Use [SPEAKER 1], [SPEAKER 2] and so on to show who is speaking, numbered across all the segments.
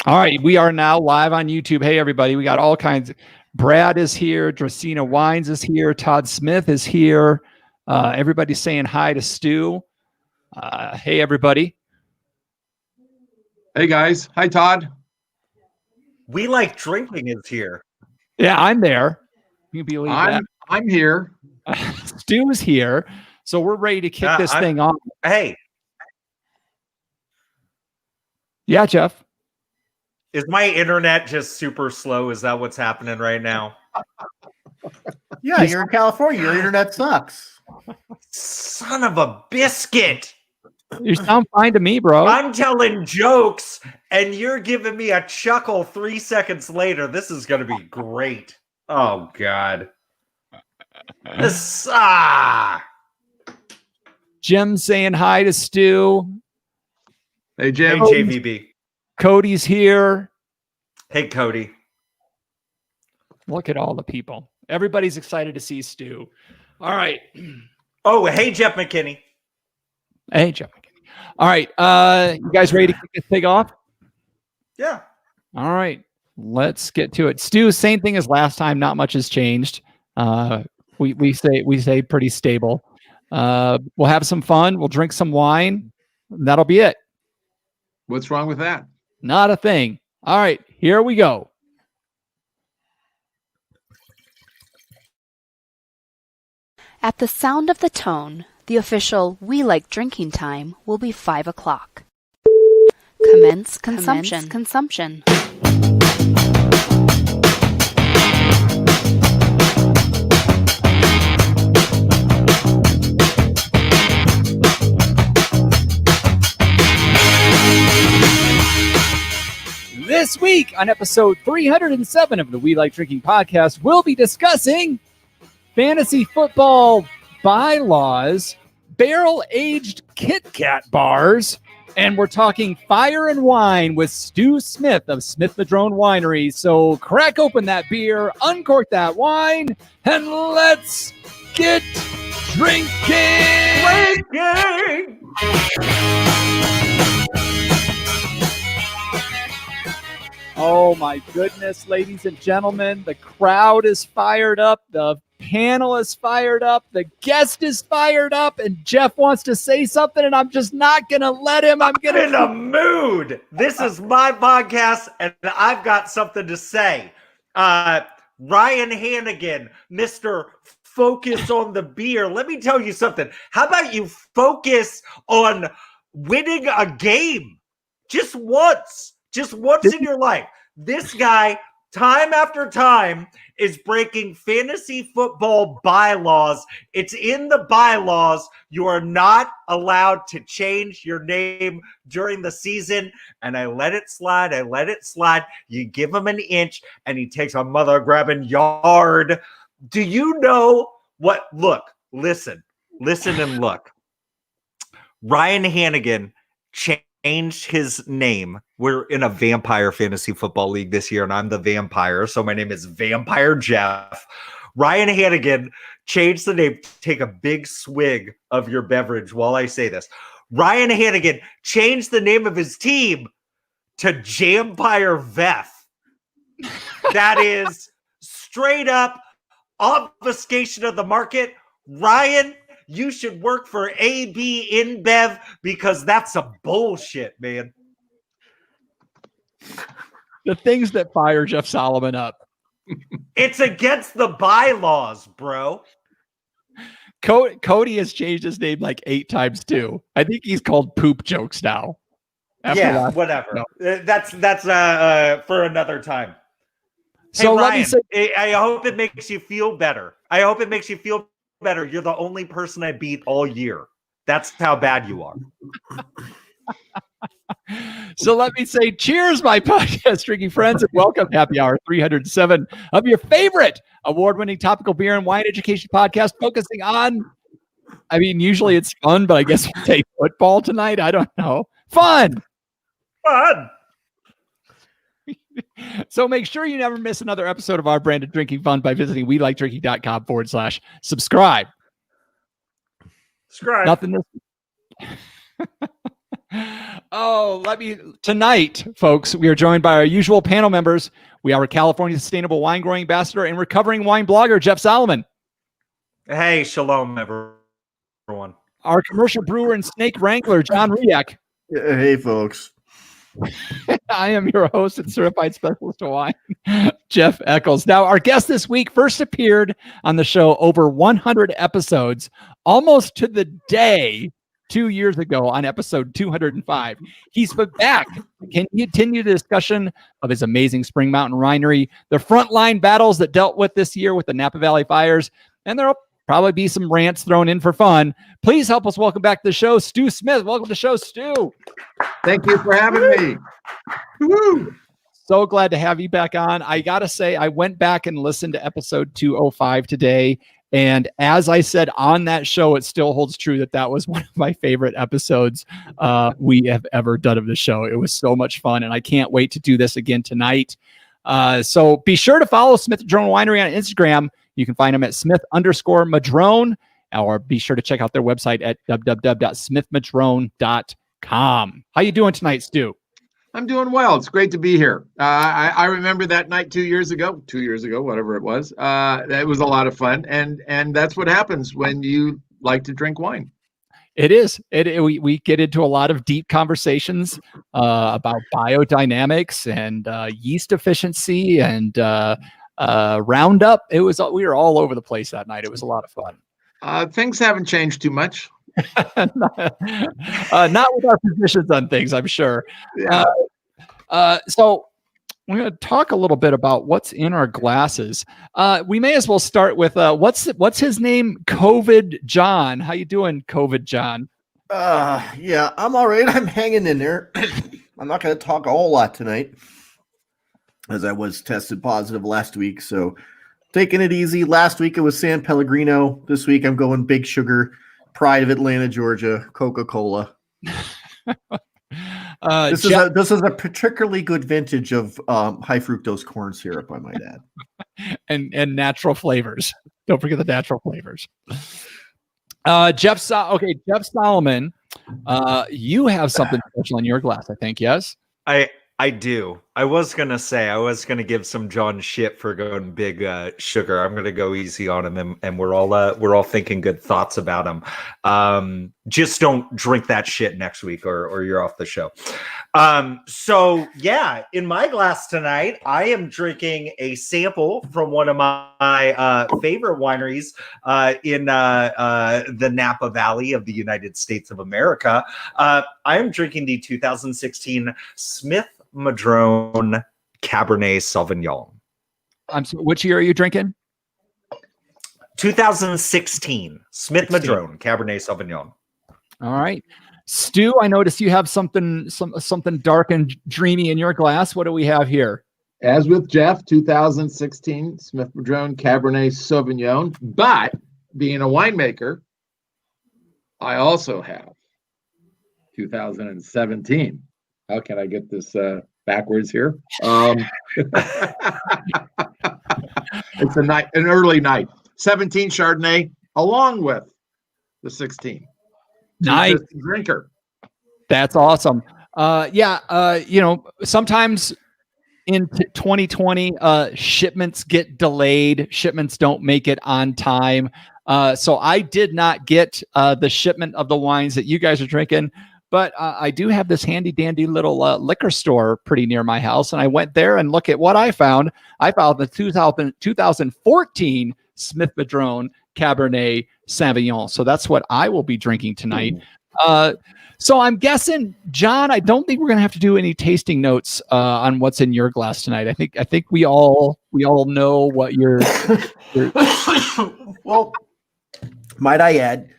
[SPEAKER 1] All right, we are now live on YouTube. Hey, everybody, we got all kinds. Brad is here. Dracena Wines is here. Todd Smith is here. Everybody's saying hi to Stu. Hey, everybody.
[SPEAKER 2] Hey, guys. Hi, Todd.
[SPEAKER 3] We Like Drinking is here.
[SPEAKER 1] Yeah, I'm there. You can believe that.
[SPEAKER 2] I'm here.
[SPEAKER 1] Stu's here. So we're ready to kick this thing off.
[SPEAKER 3] Hey.
[SPEAKER 1] Yeah, Jeff.
[SPEAKER 3] Is my internet just super slow? Is that what's happening right now?
[SPEAKER 4] Yeah, you're in California. Your internet sucks.
[SPEAKER 3] Son of a biscuit.
[SPEAKER 1] You sound fine to me, bro.
[SPEAKER 3] I'm telling jokes, and you're giving me a chuckle 3 seconds later. This is going to be great. Oh, God.
[SPEAKER 1] Jim saying hi to Stu.
[SPEAKER 2] Hey, Jim.
[SPEAKER 3] Hey, JVB.
[SPEAKER 1] Cody's here.
[SPEAKER 3] Hey, Cody.
[SPEAKER 1] Look at all the people. Everybody's excited to see Stu. All right.
[SPEAKER 3] Oh, hey, Jeff McKinney.
[SPEAKER 1] Hey, Jeff McKinney. All right. You guys ready to kick this thing off?
[SPEAKER 3] Yeah.
[SPEAKER 1] All right. Let's get to it. Stu, same thing as last time. Not much has changed. We say pretty stable. We'll have some fun. We'll drink some wine. That'll be it.
[SPEAKER 2] What's wrong with that?
[SPEAKER 1] Not a thing. All right, here we go.
[SPEAKER 5] At the sound of the tone, the official We Like Drinking time will be 5 o'clock. Commence consumption.
[SPEAKER 1] This week on episode 307 of the We Like Drinking podcast, we'll be discussing fantasy football bylaws, barrel-aged Kit Kat bars, and we're talking fire and wine with Stu Smith of Smith Madrone Winery. So crack open that beer, uncork that wine, and let's get drinking! Oh my goodness, ladies and gentlemen, the crowd is fired up, the panel is fired up, the guest is fired up, and Jeff wants to say something, and I'm just not going to let him. I'm
[SPEAKER 3] in a mood. This is my podcast, and I've got something to say. Ryan Hannigan, Mr. Focus on the beer. Let me tell you something. How about you focus on winning a game just once? Just once in your life. This guy, time after time, is breaking fantasy football bylaws. It's in the bylaws. You are not allowed to change your name during the season. And I let it slide. You give him an inch, and he takes a mother-grabbing yard. Do you know what? Look, listen and look. Ryan Hannigan changed his name. We're in a vampire fantasy football league this year, and I'm the vampire, so my name is Vampire Jeff. Ryan Hannigan changed the name. Take a big swig of your beverage while I say this. Ryan Hannigan changed the name of his team to Jampire Veth. That is straight up obfuscation of the market. Ryan, you should work for AB InBev because that's some bullshit, man.
[SPEAKER 1] The things that fire Jeff Solomon up.
[SPEAKER 3] It's against the bylaws, bro.
[SPEAKER 1] Cody has changed his name like 8 times too. I think he's called Poop Jokes now.
[SPEAKER 3] Yeah, whatever. No. That's for another time.
[SPEAKER 1] So
[SPEAKER 3] hey,
[SPEAKER 1] let
[SPEAKER 3] Ryan,
[SPEAKER 1] me say,
[SPEAKER 3] I hope it makes you feel better. You're the only person I beat all year. That's how bad you are.
[SPEAKER 1] So let me say cheers, my podcast drinking friends, and welcome to Happy Hour 307 of your favorite award-winning topical beer and wine education podcast focusing on, I mean, usually it's fun, but I guess we'll take football tonight. I don't know. Fun. So make sure you never miss another episode of our branded drinking fun by visiting welikedrinking.com/subscribe. Nothing. Oh, tonight, folks, we are joined by our usual panel members. We are California Sustainable Wine Growing Ambassador and recovering wine blogger, Jeff Solomon.
[SPEAKER 3] Hey, shalom, everyone.
[SPEAKER 1] Our commercial brewer and snake wrangler, John Riak.
[SPEAKER 4] Hey, folks.
[SPEAKER 1] I am your host and certified specialist of wine, Jeff Eccles. Now, our guest this week first appeared on the show over 100 episodes, almost to the day 2 years ago on episode 205. He's back to continue the discussion of his amazing Spring Mountain winery, the frontline battles that dealt with this year with the Napa Valley fires, and there'll probably be some rants thrown in for fun. Please help us welcome back to the show, Stu Smith. Welcome to the show, Stu.
[SPEAKER 2] Thank you for having me. Woo!
[SPEAKER 1] So glad to have you back on. I got to say, I went back and listened to episode 205 today. And as I said on that show, it still holds true that was one of my favorite episodes we have ever done of the show. It was so much fun, and I can't wait to do this again tonight. So be sure to follow Smith Madrone Winery on Instagram. You can find them at Smith_Madrone, or be sure to check out their website at www.smithmadrone.com. How you doing tonight, Stu?
[SPEAKER 2] I'm doing well. It's great to be here. I remember that night 2 years ago, whatever it was. That was a lot of fun. And that's what happens when you like to drink wine.
[SPEAKER 1] It is. We get into a lot of deep conversations about biodynamics and yeast efficiency and Roundup. We were all over the place that night. It was a lot of fun.
[SPEAKER 2] Things haven't changed too much.
[SPEAKER 1] Not with our positions on things, I'm sure.
[SPEAKER 2] Yeah.
[SPEAKER 1] So we're going to talk a little bit about what's in our glasses. We may as well start with what's his name? COVID John. How you doing, COVID John?
[SPEAKER 4] Yeah, I'm all right. I'm hanging in there. I'm not going to talk a whole lot tonight, as I was tested positive last week. So taking it easy. Last week it was San Pellegrino. This week I'm going Big Sugar. Pride of Atlanta, Georgia, Coca-Cola. This is a particularly good vintage of high fructose corn syrup, I might add.
[SPEAKER 1] and natural flavors. Don't forget the natural flavors. Jeff Solomon, you have something special in your glass, I think, yes?
[SPEAKER 3] I do. I was gonna give some John shit for going Big Sugar. I'm gonna go easy on him, and we're all thinking good thoughts about him. Just don't drink that shit next week, or you're off the show. So yeah, in my glass tonight, I am drinking a sample from one of my favorite wineries in the Napa Valley of the United States of America. I am drinking the 2016 Smith Madrone Cabernet Sauvignon.
[SPEAKER 1] Which year are you drinking?
[SPEAKER 3] 2016 Smith Madrone Cabernet Sauvignon.
[SPEAKER 1] All right, Stu, I noticed you have something dark and dreamy in your glass. What do we have here?
[SPEAKER 2] As with Jeff, 2016 Smith Madrone Cabernet Sauvignon. But being a winemaker, I also have 2017. How can I get this backwards here? It's an early night. 17 Chardonnay along with the 16.
[SPEAKER 1] Nice
[SPEAKER 2] drinker.
[SPEAKER 1] That's awesome. Sometimes in 2020, shipments get delayed. Shipments don't make it on time. So I did not get the shipment of the wines that you guys are drinking. But I do have this handy dandy little liquor store pretty near my house. And I went there and look at what I found. I found the 2014 Smith Madrone Cabernet Sauvignon. So that's what I will be drinking tonight. So I'm guessing, John, I don't think we're going to have to do any tasting notes on what's in your glass tonight. I think we all know what your
[SPEAKER 4] Well, might I add,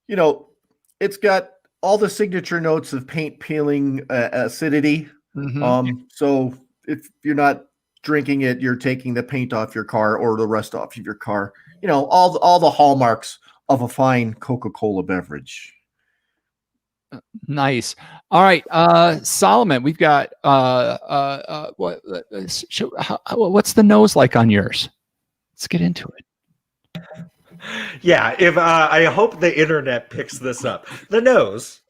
[SPEAKER 4] it's got all the signature notes of paint peeling acidity.
[SPEAKER 1] Mm-hmm.
[SPEAKER 4] So if you're not drinking it, you're taking the paint off your car or the rust off of your car. All the hallmarks of a fine Coca-Cola beverage.
[SPEAKER 1] Nice. All right, Solomon, we've got what's the nose like on yours? Let's get into it.
[SPEAKER 3] Yeah, if I hope the internet picks this up. The nose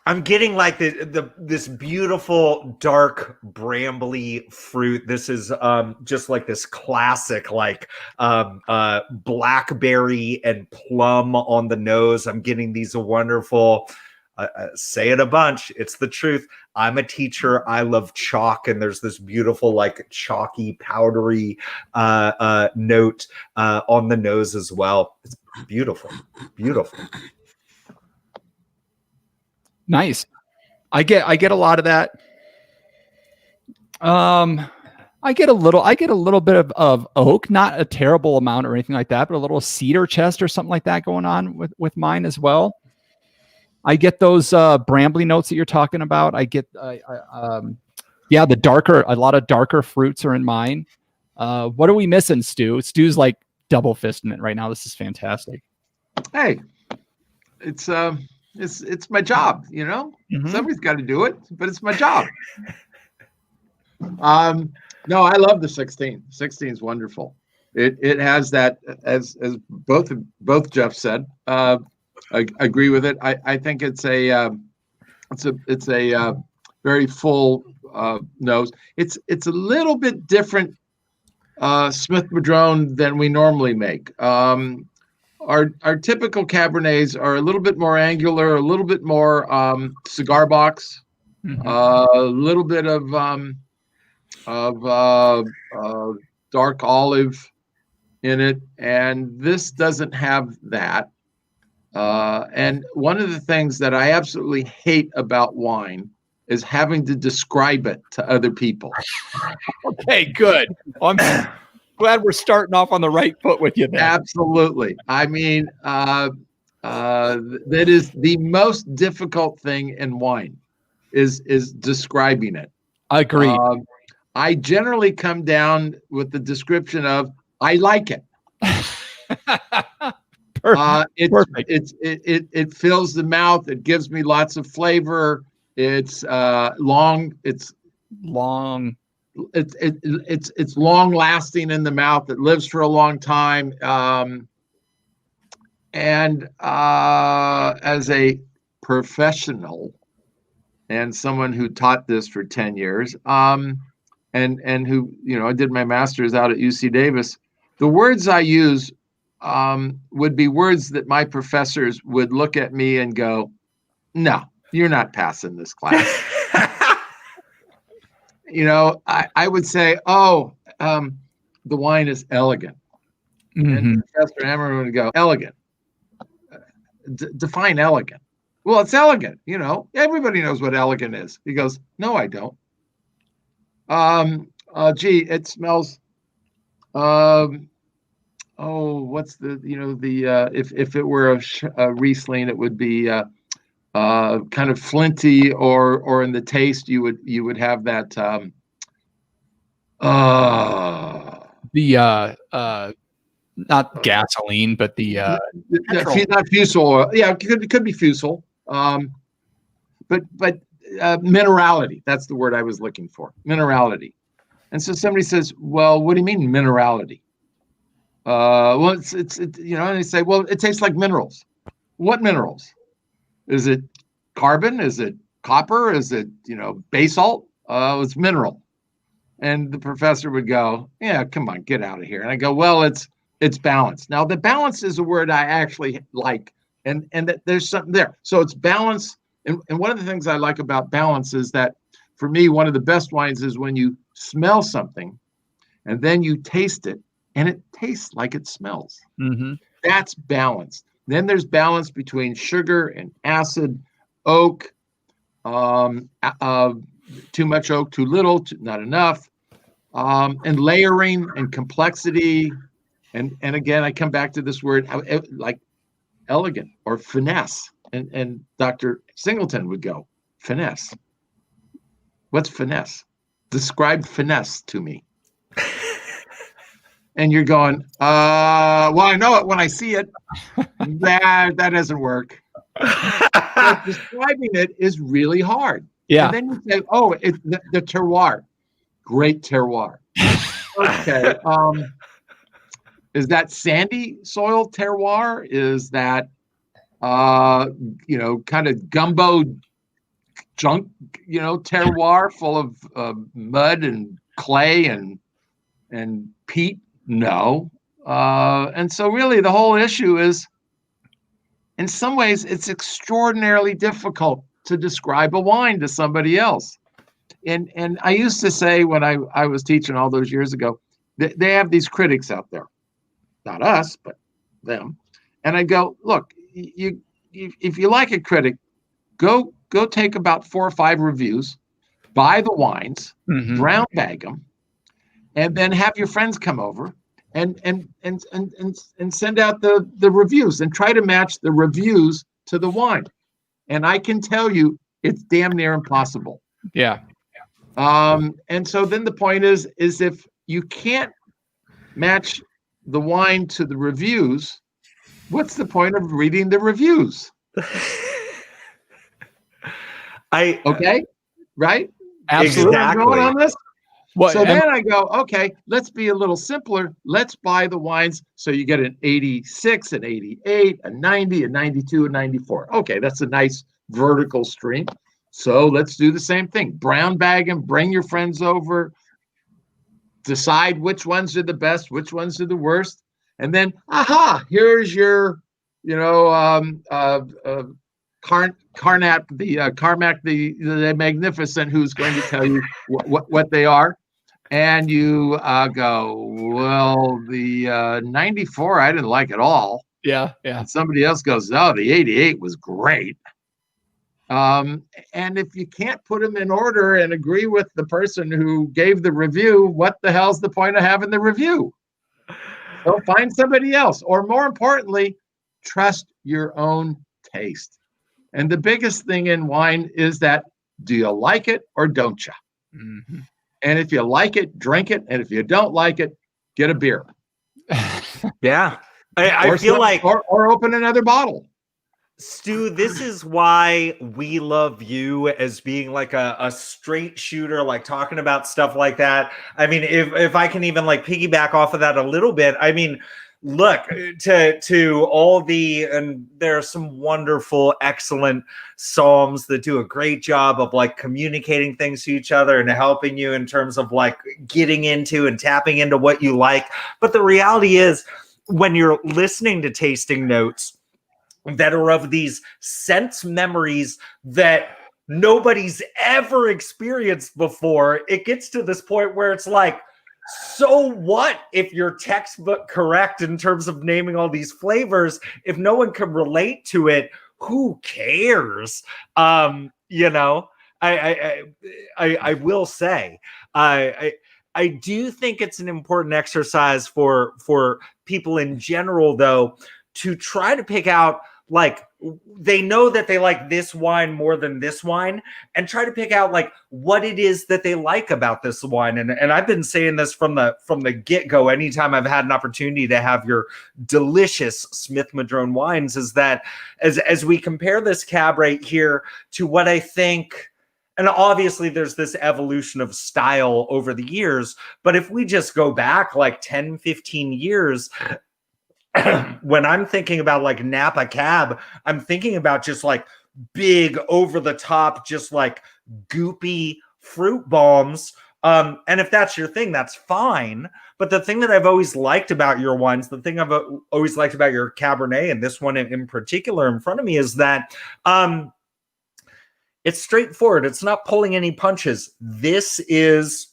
[SPEAKER 3] I'm getting like this beautiful dark brambly fruit. This is just like this classic like blackberry and plum on the nose. I'm getting these wonderful. Say it a bunch. It's the truth. I'm a teacher. I love chalk, and there's this beautiful, like chalky, powdery note on the nose as well. It's beautiful, beautiful.
[SPEAKER 1] Nice. I get a lot of that. I get a little bit of oak, not a terrible amount or anything like that, but a little cedar chest or something like that going on with mine as well. I get those brambly notes that you're talking about. I get a lot of darker fruits are in mine. What are we missing, Stu? Stu's like double fisting it right now. This is fantastic.
[SPEAKER 2] Hey, it's my job, you know.
[SPEAKER 1] Mm-hmm.
[SPEAKER 2] Somebody's got to do it, but it's my job. No, I love the 16. 16 is wonderful. It has that, as both Jeff said. I agree with it. I think it's a very full nose. It's a little bit different Smith Madrone than we normally make. Our typical Cabernets are a little bit more angular, a little bit more cigar box, a little bit of dark olive in it, and this doesn't have that. And one of the things that I absolutely hate about wine is having to describe it to other people.
[SPEAKER 1] Okay, good. I'm glad we're starting off on the right foot with you there.
[SPEAKER 2] Absolutely. I mean, that is the most difficult thing in wine is describing it.
[SPEAKER 1] Agreed.
[SPEAKER 2] I generally come down with the description of, I like it.
[SPEAKER 1] Perfect.
[SPEAKER 2] It fills the mouth. It gives me lots of flavor. It's long. It's long lasting in the mouth. It lives for a long time. And as a professional and someone who taught this for 10 years, and who, you know, I did my master's out at UC Davis, the words I use would be words that my professors would look at me and go, no, you're not passing this class. You know, I would say, the wine is elegant. Mm-hmm. And Professor Hammer would go, elegant. Define elegant. Well, it's elegant. You know, everybody knows what elegant is. He goes, no, I don't. It smells. What's the, you know, the if it were a Riesling, it would be kind of flinty, or in the taste you would have that
[SPEAKER 1] not gasoline, but the
[SPEAKER 2] not fusel oil. Yeah, it could be fusel. But minerality, that's the word I was looking for. Minerality. And so somebody says, well, what do you mean minerality? Well, it's you know, and they say, well, it tastes like minerals. What minerals? Is it carbon? Is it copper? Is it, you know, basalt? It's mineral. And the professor would go, yeah, come on, get out of here. And I go, well, it's balance. Now, the balance is a word I actually like, and that there's something there. So it's balance. And one of the things I like about balance is that, for me, one of the best wines is when you smell something and then you taste it and it tastes like it smells. Mm-hmm. That's balance. Then there's balance between sugar and acid, oak, too much oak, too little, not enough, and layering and complexity. And again, I come back to this word like elegant or finesse. And Dr. Singleton would go, finesse. What's finesse? Describe finesse to me. And you're going, well, I know it when I see it. That doesn't work. But describing it is really hard. Yeah. And then you say, it's the terroir. Great terroir. Okay. Is that sandy soil terroir? Is that, kind of gumbo junk, terroir full of mud and clay and peat? No. And so really the whole issue is, in some ways, it's extraordinarily difficult to describe a wine to somebody else. And I used to say when I was teaching all those years ago, they have these critics out there, not us, but them. And I go, look, if you like a critic, go take about 4 or 5 reviews, buy the wines, brown bag them, and then have your friends come over and send out the reviews and try to match the reviews to the wine. And I can tell you, it's damn near impossible.
[SPEAKER 1] Yeah.
[SPEAKER 2] And so then the point is if you can't match the wine to the reviews, what's the point of reading the reviews? Okay, right?
[SPEAKER 1] Absolutely.
[SPEAKER 2] I'm going on this.
[SPEAKER 1] Well,
[SPEAKER 2] so then I go, okay, let's be a little simpler. Let's buy the wines so you get an 86, an 88, a 90, a 92, a 94. Okay, that's a nice vertical stream. So let's do the same thing. Brown bag them, bring your friends over, decide which ones are the best, which ones are the worst. And then, here's your, Carmack the Magnificent, who's going to tell you what they are. And you go, well, the 94, I didn't like at all.
[SPEAKER 1] Yeah.
[SPEAKER 2] And somebody else goes, oh, the 88 was great. And if you can't put them in order and agree with the person who gave the review, what the hell's the point of having the review? So find somebody else. Or more importantly, trust your own taste. And the biggest thing in wine is that, do you like it or don't you?
[SPEAKER 1] Mm-hmm.
[SPEAKER 2] And if you like it, drink it. And if you don't like it, get a beer.
[SPEAKER 3] Yeah. I feel like...
[SPEAKER 2] Or open another bottle.
[SPEAKER 3] Stu, this is why we love you as being like a straight shooter, like talking about stuff like that. I mean, if I can even like piggyback off of that a little bit, I mean, look, to all and there are some wonderful, excellent psalms that do a great job of like communicating things to each other and helping you in terms of like getting into and tapping into what you like. But the reality is, when you're listening to tasting notes that are of these sense memories that nobody's ever experienced before, it gets to this point where it's like, so what if you're textbook correct in terms of naming all these flavors? If no one can relate to it, who cares? I will say, I do think it's an important exercise for people in general, though, to try to pick out, like, they know that they like this wine more than this wine, and try to pick out like what it is that they like about this wine. And I've been saying this from the get-go, anytime I've had an opportunity to have your delicious Smith Madrone wines, is that as we compare this cab right here to what I think, and obviously there's this evolution of style over the years, but if we just go back like 10, 15 years, when I'm thinking about like Napa Cab, I'm thinking about just like big over the top, just like goopy fruit bombs. And if that's your thing, that's fine. But the thing that I've always liked about your wines, the thing I've always liked about your Cabernet, and this one in particular in front of me, is that it's straightforward. It's not pulling any punches. This is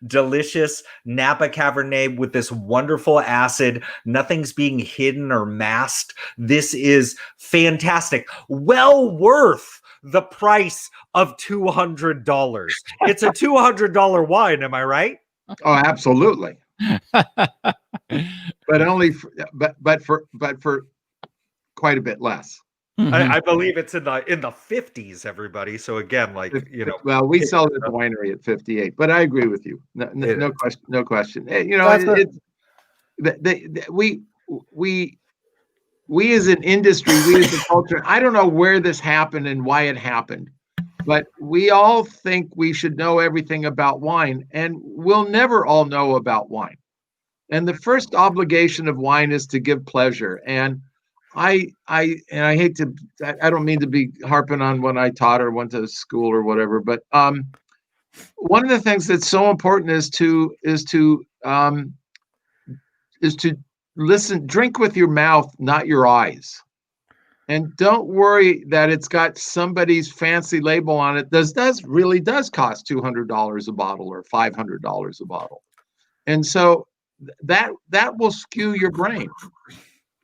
[SPEAKER 3] delicious Napa Cabernet with this wonderful acid. Nothing's being hidden or masked. This is fantastic. Well worth the price of $200. It's a $200 wine, am I right?
[SPEAKER 2] Oh, absolutely. But only for quite a bit less.
[SPEAKER 1] Mm-hmm.
[SPEAKER 3] I believe it's in the 50s, everybody. So again, like,
[SPEAKER 2] well, we sell it at the winery at 58, but I agree with you. No question. No question. We as an industry, we as a culture, I don't know where this happened and why it happened, but we all think we should know everything about wine, and we'll never all know about wine. And the first obligation of wine is to give pleasure. And I hate to, I don't mean to be harping on when I taught or went to school or whatever, but one of the things that's so important is to listen, drink with your mouth, not your eyes. And don't worry that it's got somebody's fancy label on it. This really does cost $200 a bottle or $500 a bottle. And so that will skew your brain.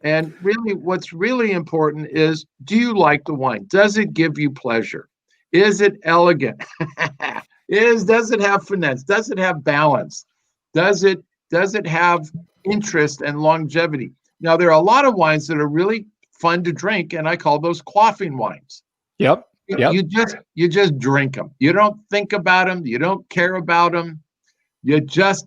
[SPEAKER 2] And really, what's really important is, do you like the wine? Does it give you pleasure? Is it elegant? Does it have finesse? Does it have balance? Does it have interest and longevity? Now, there are a lot of wines that are really fun to drink, and I call those quaffing wines.
[SPEAKER 1] Yep.
[SPEAKER 2] You just drink them. You don't think about them. You don't care about them. You just,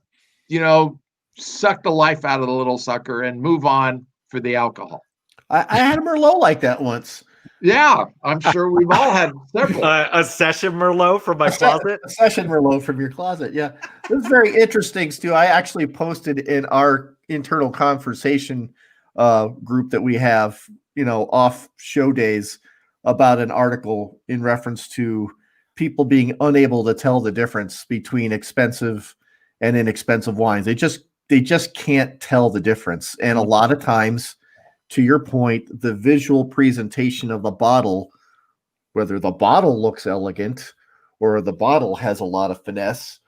[SPEAKER 2] suck the life out of the little sucker and move on for the alcohol.
[SPEAKER 4] I had a Merlot like that once.
[SPEAKER 2] Yeah, I'm sure we've all had several.
[SPEAKER 3] A session Merlot from my closet.
[SPEAKER 4] A session Merlot from your closet. Yeah, this is very interesting, Stu. I actually posted in our internal conversation group that we have, off show days, about an article in reference to people being unable to tell the difference between expensive and inexpensive wines. They just can't tell the difference, and a lot of times, to your point, the visual presentation of the bottle, whether the bottle looks elegant or the bottle has a lot of finesse,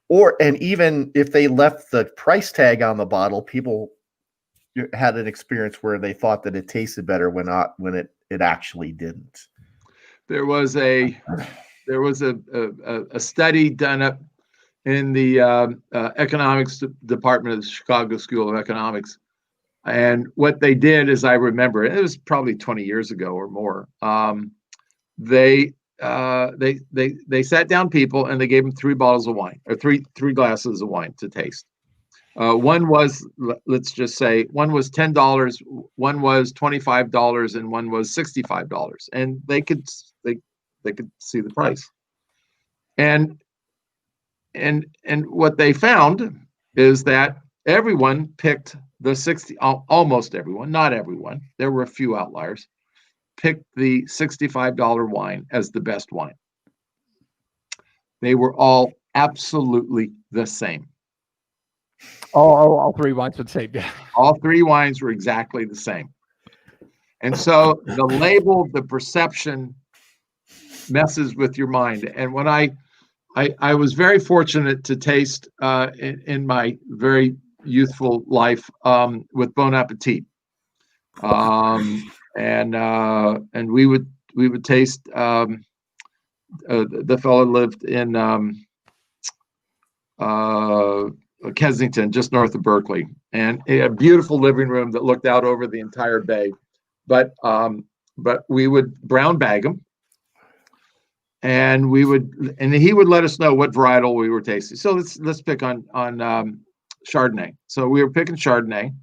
[SPEAKER 4] and even if they left the price tag on the bottle, people had an experience where they thought that it tasted better when it actually didn't.
[SPEAKER 2] There was a study done up in the economics department of the Chicago School of Economics. And what they did, as I remember, it was probably 20 years ago or more. They sat down people and they gave them 3 bottles of wine, or three glasses of wine to taste. One was, let's just say, one was $10, one was $25, and one was $65. And they could see the price. And what they found is that everyone picked almost everyone, not everyone, there were a few outliers, picked the $65 wine as the best wine. They were all absolutely the same.
[SPEAKER 1] All 3 wines were the same. Yeah.
[SPEAKER 2] All 3 wines were exactly the same. And so the label, the perception messes with your mind. And when I was very fortunate to taste in my very youthful life with Bon Appetit, and we would taste. The fellow lived in Kensington, just north of Berkeley, and a beautiful living room that looked out over the entire bay. But we would brown bag them. And he would let us know what varietal we were tasting. So let's pick on Chardonnay. So we were picking Chardonnay,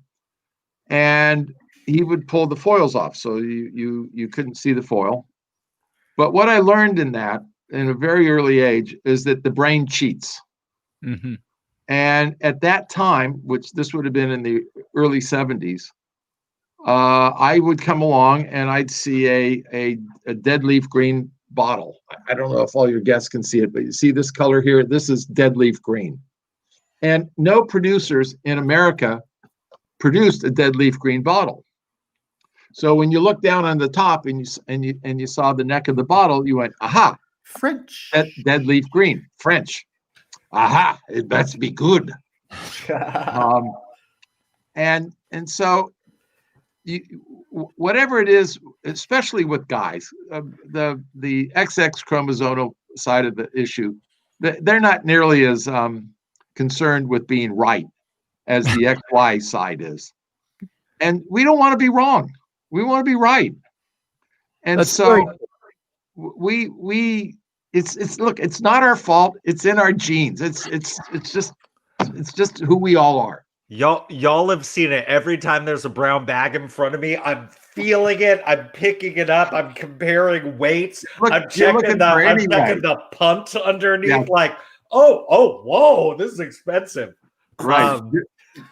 [SPEAKER 2] and he would pull the foils off, so you couldn't see the foil. But what I learned in a very early age is that the brain cheats.
[SPEAKER 1] Mm-hmm.
[SPEAKER 2] And at that time, which this would have been in the early 70s, I would come along and I'd see a dead leaf green bottle. I don't know if all your guests can see it, but you see this color here? This is dead leaf green. And no producers in America produced a dead leaf green bottle. So when you look down on the top and you saw the neck of the bottle, you went, aha,
[SPEAKER 4] French.
[SPEAKER 2] Dead leaf green, French. Aha, it must be good. And so whatever it is, especially with guys, the XX chromosomal side of the issue, they're not nearly as concerned with being right as the XY side is. And we don't want to be wrong. We want to be right. And
[SPEAKER 1] That's
[SPEAKER 2] so
[SPEAKER 1] great.
[SPEAKER 2] it's not our fault. It's in our genes. It's just who we all are.
[SPEAKER 3] Y'all have seen it. Every time there's a brown bag in front of me, I'm feeling it. I'm picking it up. I'm comparing weights. I'm checking the punt underneath. Yeah. Like, oh, whoa, this is expensive.
[SPEAKER 2] Right.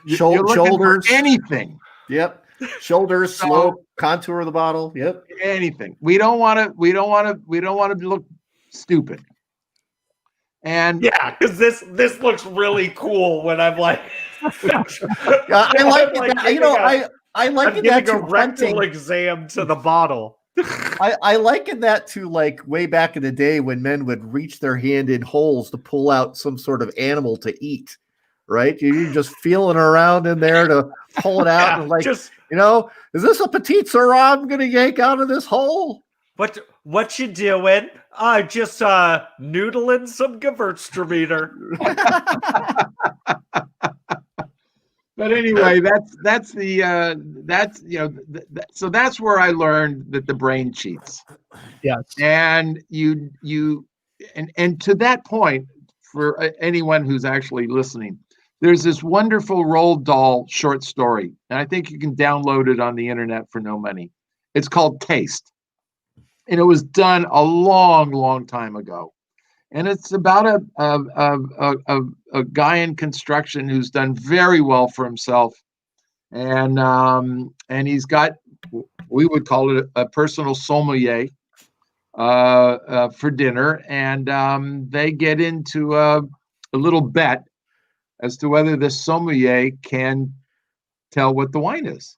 [SPEAKER 4] Shoulders,
[SPEAKER 2] anything.
[SPEAKER 4] Yep. Shoulders, slope, contour of the bottle. Yep.
[SPEAKER 2] Anything. We don't want to look stupid. And
[SPEAKER 3] yeah, because this looks really cool when I'm like,
[SPEAKER 4] I like it. I like it that
[SPEAKER 3] to
[SPEAKER 4] to
[SPEAKER 3] rectal
[SPEAKER 4] hunting.
[SPEAKER 3] exam to the bottle.
[SPEAKER 4] I liken that to like way back in the day when men would reach their hand in holes to pull out some sort of animal to eat, right? You're just feeling around in there to pull it out and like, is this a petite sirah I'm going to yank out of this hole?
[SPEAKER 3] What you doing? Just noodling some Gewürztraminer.
[SPEAKER 2] But anyway, so that's where I learned that the brain cheats.
[SPEAKER 1] Yes.
[SPEAKER 2] And and to that point, for anyone who's actually listening, there's this wonderful Roald Dahl short story, and I think you can download it on the internet for no money. It's called Taste, and it was done a long, long time ago. And it's about a guy in construction who's done very well for himself, and he's got, we would call it a personal sommelier for dinner, and they get into a little bet as to whether the sommelier can tell what the wine is.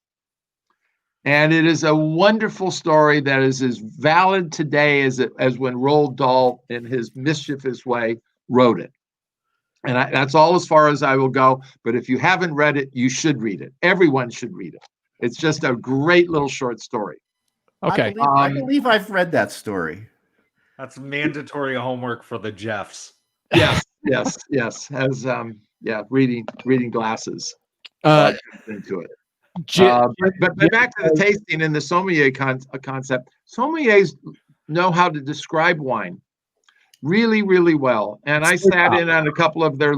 [SPEAKER 2] And it is a wonderful story that is as valid today as when Roald Dahl, in his mischievous way, wrote it. And that's all as far as I will go. But if you haven't read it, you should read it. Everyone should read it. It's just a great little short story.
[SPEAKER 1] Okay.
[SPEAKER 4] I believe I've read that story.
[SPEAKER 3] That's mandatory homework for the Jeffs.
[SPEAKER 2] Yes. As reading glasses into it. But back to the tasting and the sommelier concept. Sommeliers know how to describe wine really, really well. And I sat in on a couple of their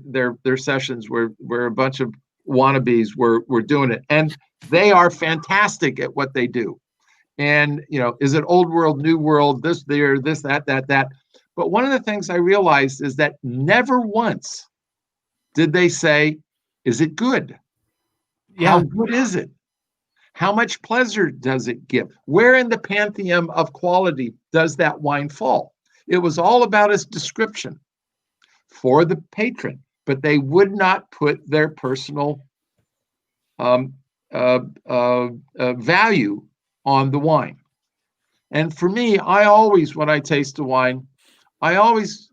[SPEAKER 2] their sessions where a bunch of wannabes were doing it, and they are fantastic at what they do. And is it old world, new world, this, there, this, that. But one of the things I realized is that never once did they say, "Is it good?
[SPEAKER 1] Yeah.
[SPEAKER 2] How good is it? How much pleasure does it give? Where in the pantheon of quality does that wine fall?" It was all about its description for the patron, but they would not put their personal value on the wine. And for me, when I taste a wine, I always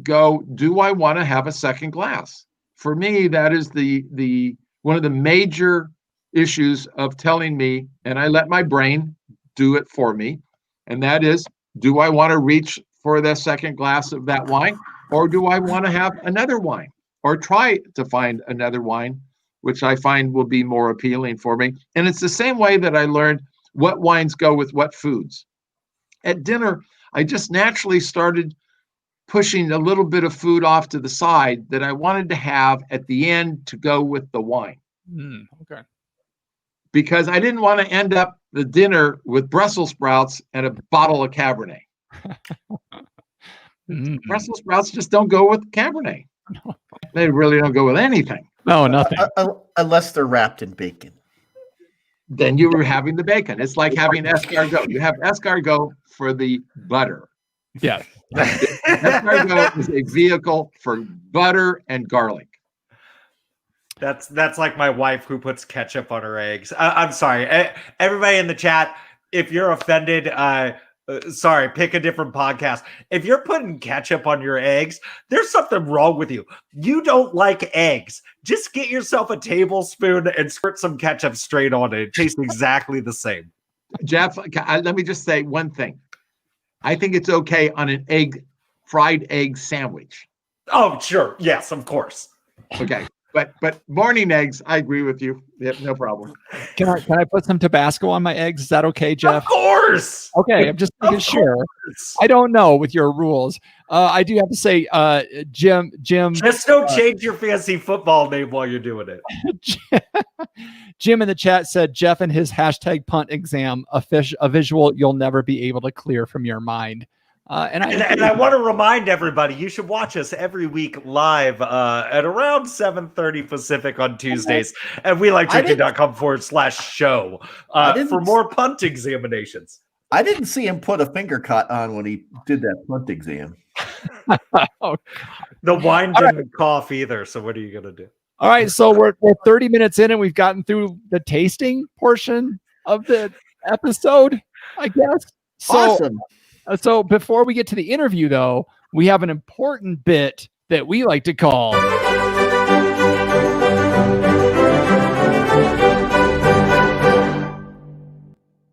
[SPEAKER 2] go, do I want to have a second glass? For me, that is the one of the major issues of telling me, and I let my brain do it for me, and that is, do I want to reach for the second glass of that wine, or do I want to have another wine, or try to find another wine, which I find will be more appealing for me? And it's the same way that I learned what wines go with what foods. At dinner, I just naturally started pushing a little bit of food off to the side that I wanted to have at the end to go with the wine.
[SPEAKER 1] Okay.
[SPEAKER 2] Because I didn't want to end up the dinner with Brussels sprouts and a bottle of Cabernet. Brussels sprouts just don't go with Cabernet. They really don't go with anything.
[SPEAKER 1] No, nothing.
[SPEAKER 4] Unless they're wrapped in bacon.
[SPEAKER 2] Then you were having the bacon. It's like having escargot. You have escargot for the butter.
[SPEAKER 1] Yeah.
[SPEAKER 2] Escargot is a vehicle for butter and garlic.
[SPEAKER 3] That's like my wife who puts ketchup on her eggs. I'm sorry. Everybody in the chat, if you're offended, sorry, pick a different podcast. If you're putting ketchup on your eggs, there's something wrong with you. You don't like eggs. Just get yourself a tablespoon and squirt some ketchup straight on it. It tastes exactly the same.
[SPEAKER 2] Jeff, let me just say one thing. I think it's okay on an fried egg sandwich.
[SPEAKER 3] Oh, sure. Yes, of course.
[SPEAKER 2] Okay. But morning eggs, I agree with you. Yep, no problem.
[SPEAKER 1] Can I put some Tabasco on my eggs? Is that okay, Jeff?
[SPEAKER 3] Of course.
[SPEAKER 1] Okay, I'm just making sure. I don't know with your rules. I do have to say, Jim.
[SPEAKER 3] Just don't change your fancy football name while you're doing it.
[SPEAKER 1] Jim in the chat said Jeff and his #punt exam, a visual you'll never be able to clear from your mind. And
[SPEAKER 3] I want to remind everybody, you should watch us every week live at around 7:30 Pacific on Tuesdays at welikerdrinking.com/show for more punt examinations.
[SPEAKER 4] I didn't see him put a finger cut on when he did that punt exam.
[SPEAKER 3] The wine didn't cough either, so what are you going to do?
[SPEAKER 1] All right, so we're 30 minutes in and we've gotten through the tasting portion of the episode, I guess. So,
[SPEAKER 4] Awesome.
[SPEAKER 1] So before we get to the interview, though, we have an important bit that we like to call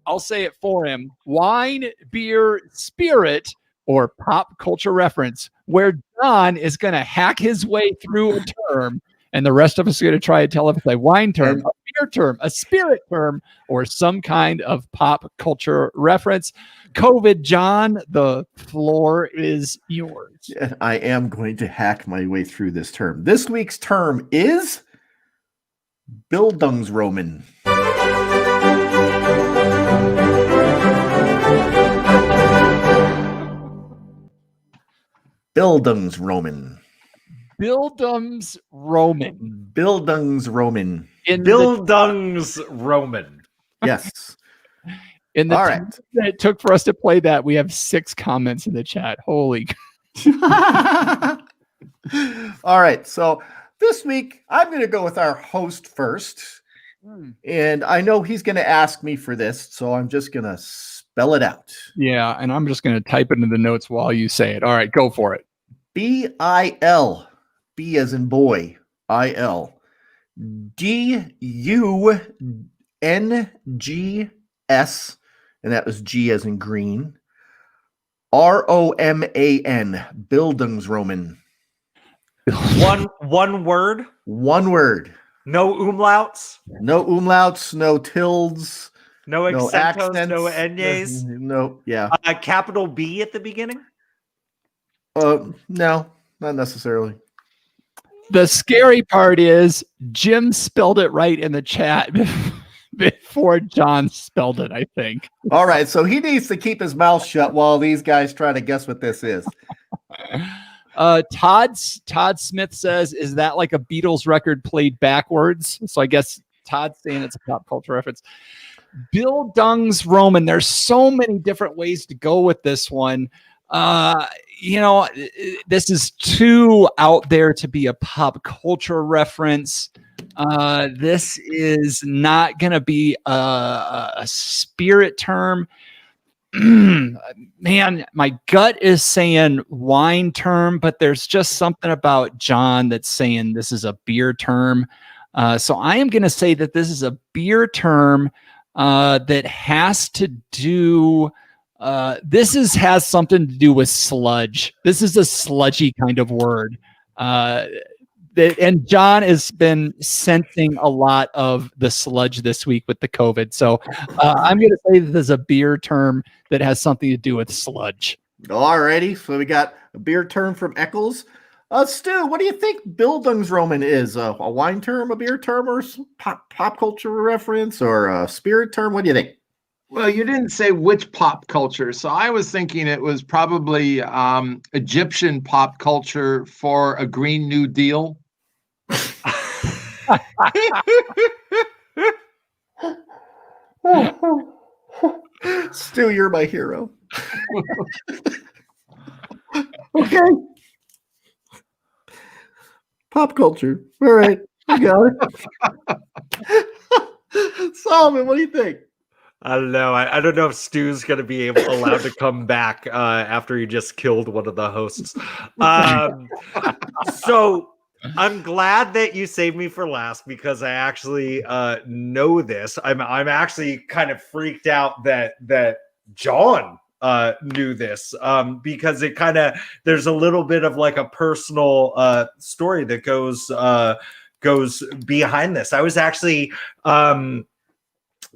[SPEAKER 1] I'll say it for him: wine, beer, spirit, or pop culture reference, where John is going to hack his way through a term, and the rest of us are going to try to tell if it's a wine term, a beer term, a spirit term, or some kind of pop culture reference. COVID, John, the floor is yours.
[SPEAKER 4] I am going to hack my way through this term. This week's term is Bildungsroman. Bildungsroman.
[SPEAKER 1] Bildungsroman.
[SPEAKER 4] Bildungsroman.
[SPEAKER 3] Bildungsroman.
[SPEAKER 4] Yes.
[SPEAKER 1] In the
[SPEAKER 4] All
[SPEAKER 1] time
[SPEAKER 4] right.
[SPEAKER 1] that it took for us to play that, we have 6 comments in the chat. Holy.
[SPEAKER 4] All right. So this week, I'm going to go with our host first. And I know he's going to ask me for this, so I'm just going to spell it out.
[SPEAKER 1] Yeah, and I'm just going to type it into the notes while you say it. All right, go for it.
[SPEAKER 4] B-I-L. B as in boy. I-L. D-U-N-G-S. And that was G as in green. R-O-M-A-N. Bildungsroman.
[SPEAKER 3] One word?
[SPEAKER 4] One word.
[SPEAKER 3] No umlauts?
[SPEAKER 4] No umlauts, no tildes.
[SPEAKER 3] No accentos,
[SPEAKER 4] accents,
[SPEAKER 3] no enys?
[SPEAKER 4] No, yeah.
[SPEAKER 3] Capital B at the beginning?
[SPEAKER 4] No, not necessarily.
[SPEAKER 1] The scary part is Jim spelled it right in the chat before John spelled it, I think.
[SPEAKER 4] All right, so he needs to keep his mouth shut while these guys try to guess what this is.
[SPEAKER 1] Todd Smith says, is that like a Beatles record played backwards? So I guess Todd's saying it's a pop culture reference. Bildungsroman. There's so many different ways to go with this one. This is too out there to be a pop culture reference. This is not going to be a spirit term. Man, my gut is saying wine term, but there's just something about John that's saying this is a beer term. So I am going to say that this is a beer term that has to do. Has something to do with sludge. This is a sludgy kind of word. And John has been sensing a lot of the sludge this week with the COVID. So I'm going to say that there's a beer term that has something to do with sludge.
[SPEAKER 4] All righty. So we got a beer term from Eccles. Stu, what do you think Bildungsroman is? A wine term, a beer term, or pop culture reference, or a spirit term? What do you think?
[SPEAKER 2] Well, you didn't say which pop culture, so I was thinking it was probably Egyptian pop culture for a Green New Deal.
[SPEAKER 4] Stu, you're my hero. Okay. Pop culture. All right. I got it. Solomon, what do you think?
[SPEAKER 3] I don't know. I don't know if Stu's going to be allowed to come back after he just killed one of the hosts. So I'm glad that you saved me for last because I actually know this. I'm actually kind of freaked out that John knew this because it kind of there's a little bit of like a personal story that goes behind this. I was actually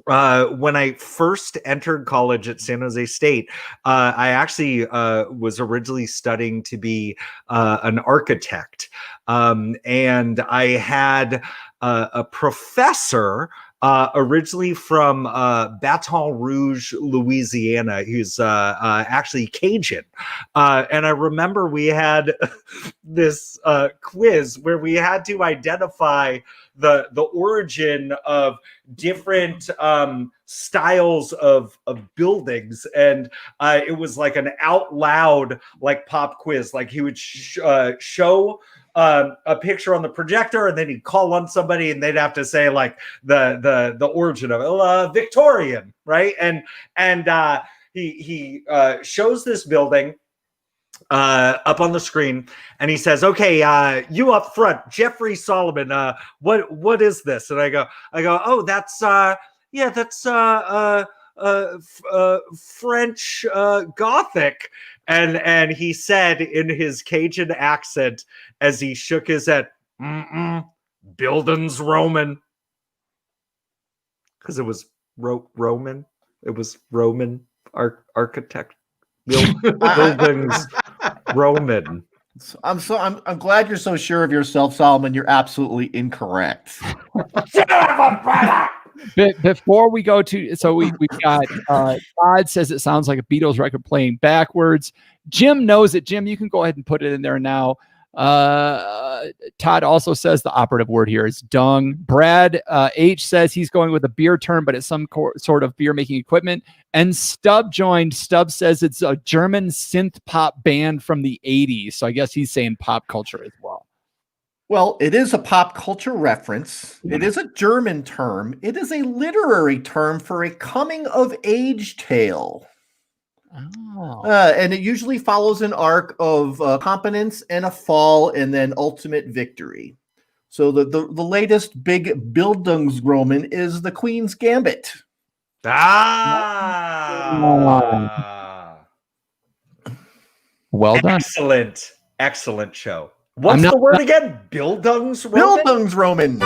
[SPEAKER 3] when I first entered college at San Jose State, I actually was originally studying to be an architect. And I had a professor originally from Baton Rouge, Louisiana. He's actually Cajun. And I remember we had this quiz where we had to identify the origin of different styles of buildings, and it was like an out loud like pop quiz. Like he would show a picture on the projector, and then he'd call on somebody, and they'd have to say like the origin of it, Victorian, right? And he shows this building up on the screen, and he says, "Okay, you up front, Jeffrey Solomon. What is this?" And I go, "Oh, that's French Gothic." And he said in his Cajun accent as he shook his head, "Buildings Roman," because it was Roman. It was Roman architect. Buildings Roman.
[SPEAKER 4] I'm glad you're so sure of yourself, Solomon. You're absolutely incorrect.
[SPEAKER 1] Before we go to, so we've got Todd says it sounds like a Beatles record playing backwards. Jim knows it. Jim, you can go ahead and put it in there now. Todd also says the operative word here is dung. Brad H says he's going with a beer term, but it's some sort of beer making equipment. And Stubb joined. Stubb says it's a German synth pop band from the 80s. So I guess he's saying pop culture as well.
[SPEAKER 4] Well, it is a pop culture reference. It is a German term. It is a literary term for a coming of age tale.
[SPEAKER 1] Oh.
[SPEAKER 4] And it usually follows an arc of competence and a fall and then ultimate victory. So the latest big Bildungsroman is the Queen's Gambit.
[SPEAKER 1] Well done.
[SPEAKER 3] Excellent show. What's the word again? Bildungsroman?
[SPEAKER 4] Bildungsroman.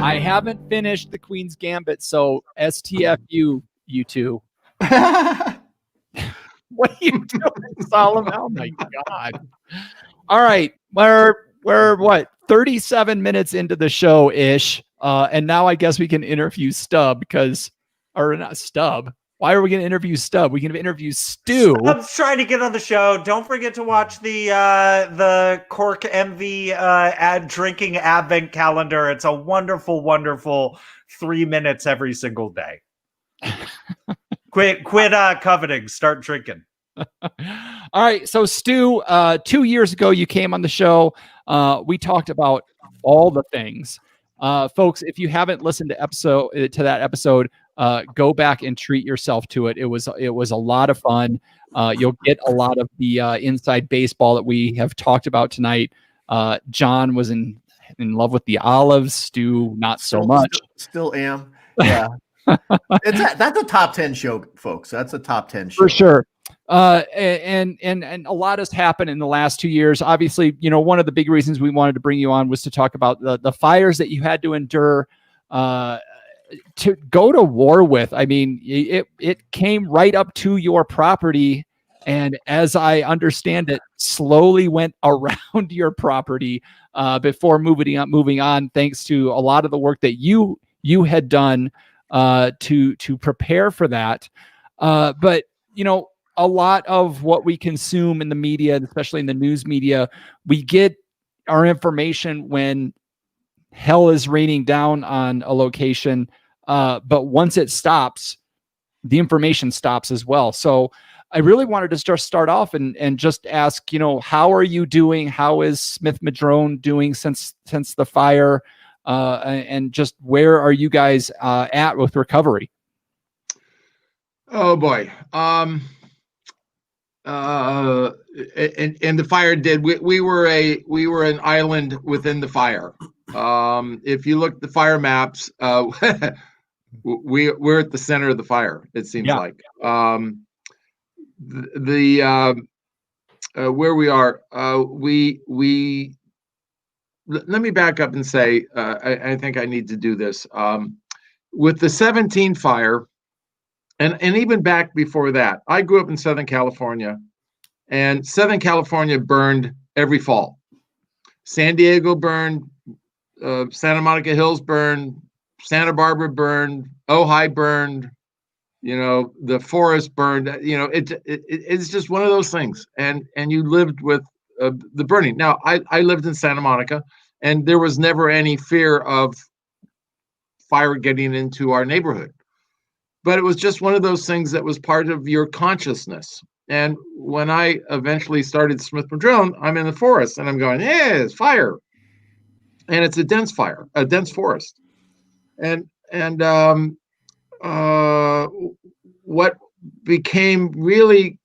[SPEAKER 1] I haven't finished the Queen's Gambit, so STFU, you two. What are you doing, Solomon? Oh my God. All right. We're what, 37 minutes into the show ish. And now I guess we can interview Stubb or not Stubb. Why are we going to interview Stubb? We can interview Stu.
[SPEAKER 3] Stubb's trying to get on the show. Don't forget to watch the Cork MV drinking advent calendar. It's a wonderful, wonderful 3 minutes every single day. Quit coveting. Start drinking.
[SPEAKER 1] All right. So Stu, 2 years ago, you came on the show. We talked about all the things. Folks, if you haven't listened to that episode, go back and treat yourself to it. It was a lot of fun. You'll get a lot of the inside baseball that we have talked about tonight. John was in love with the olives. Stu, not so much.
[SPEAKER 4] Still am. Yeah. That's a top 10 show, folks. That's a top 10 show.
[SPEAKER 1] For sure. And a lot has happened in the last 2 years. Obviously, one of the big reasons we wanted to bring you on was to talk about the fires that you had to endure, to go to war with. I mean, it came right up to your property, and as I understand it, slowly went around your property before moving on, thanks to a lot of the work that you had done to prepare for that. But a lot of what we consume in the media, especially in the news media, we get our information when hell is raining down on a location. But once it stops, the information stops as well. So I really wanted to just start off and just ask, how are you doing? How is Smith Madrone doing since the fire? And just where are you guys at with recovery?
[SPEAKER 2] Oh boy. And the fire did. We were an island within the fire. If you look at the fire maps, we're at the center of the fire. It seems like where we are. We let me back up and say I think I need to do this with the 17 fire. And even back before that, I grew up in Southern California, and Southern California burned every fall. San Diego burned, Santa Monica Hills burned, Santa Barbara burned, Ojai burned, the forest burned. It's just one of those things. And you lived with the burning. Now, I lived in Santa Monica, and there was never any fear of fire getting into our neighborhood. But it was just one of those things that was part of your consciousness. And when I eventually started Smith Madrone, I'm in the forest and I'm going, yeah, it's fire. And it's a dense fire, a dense forest. And what became really,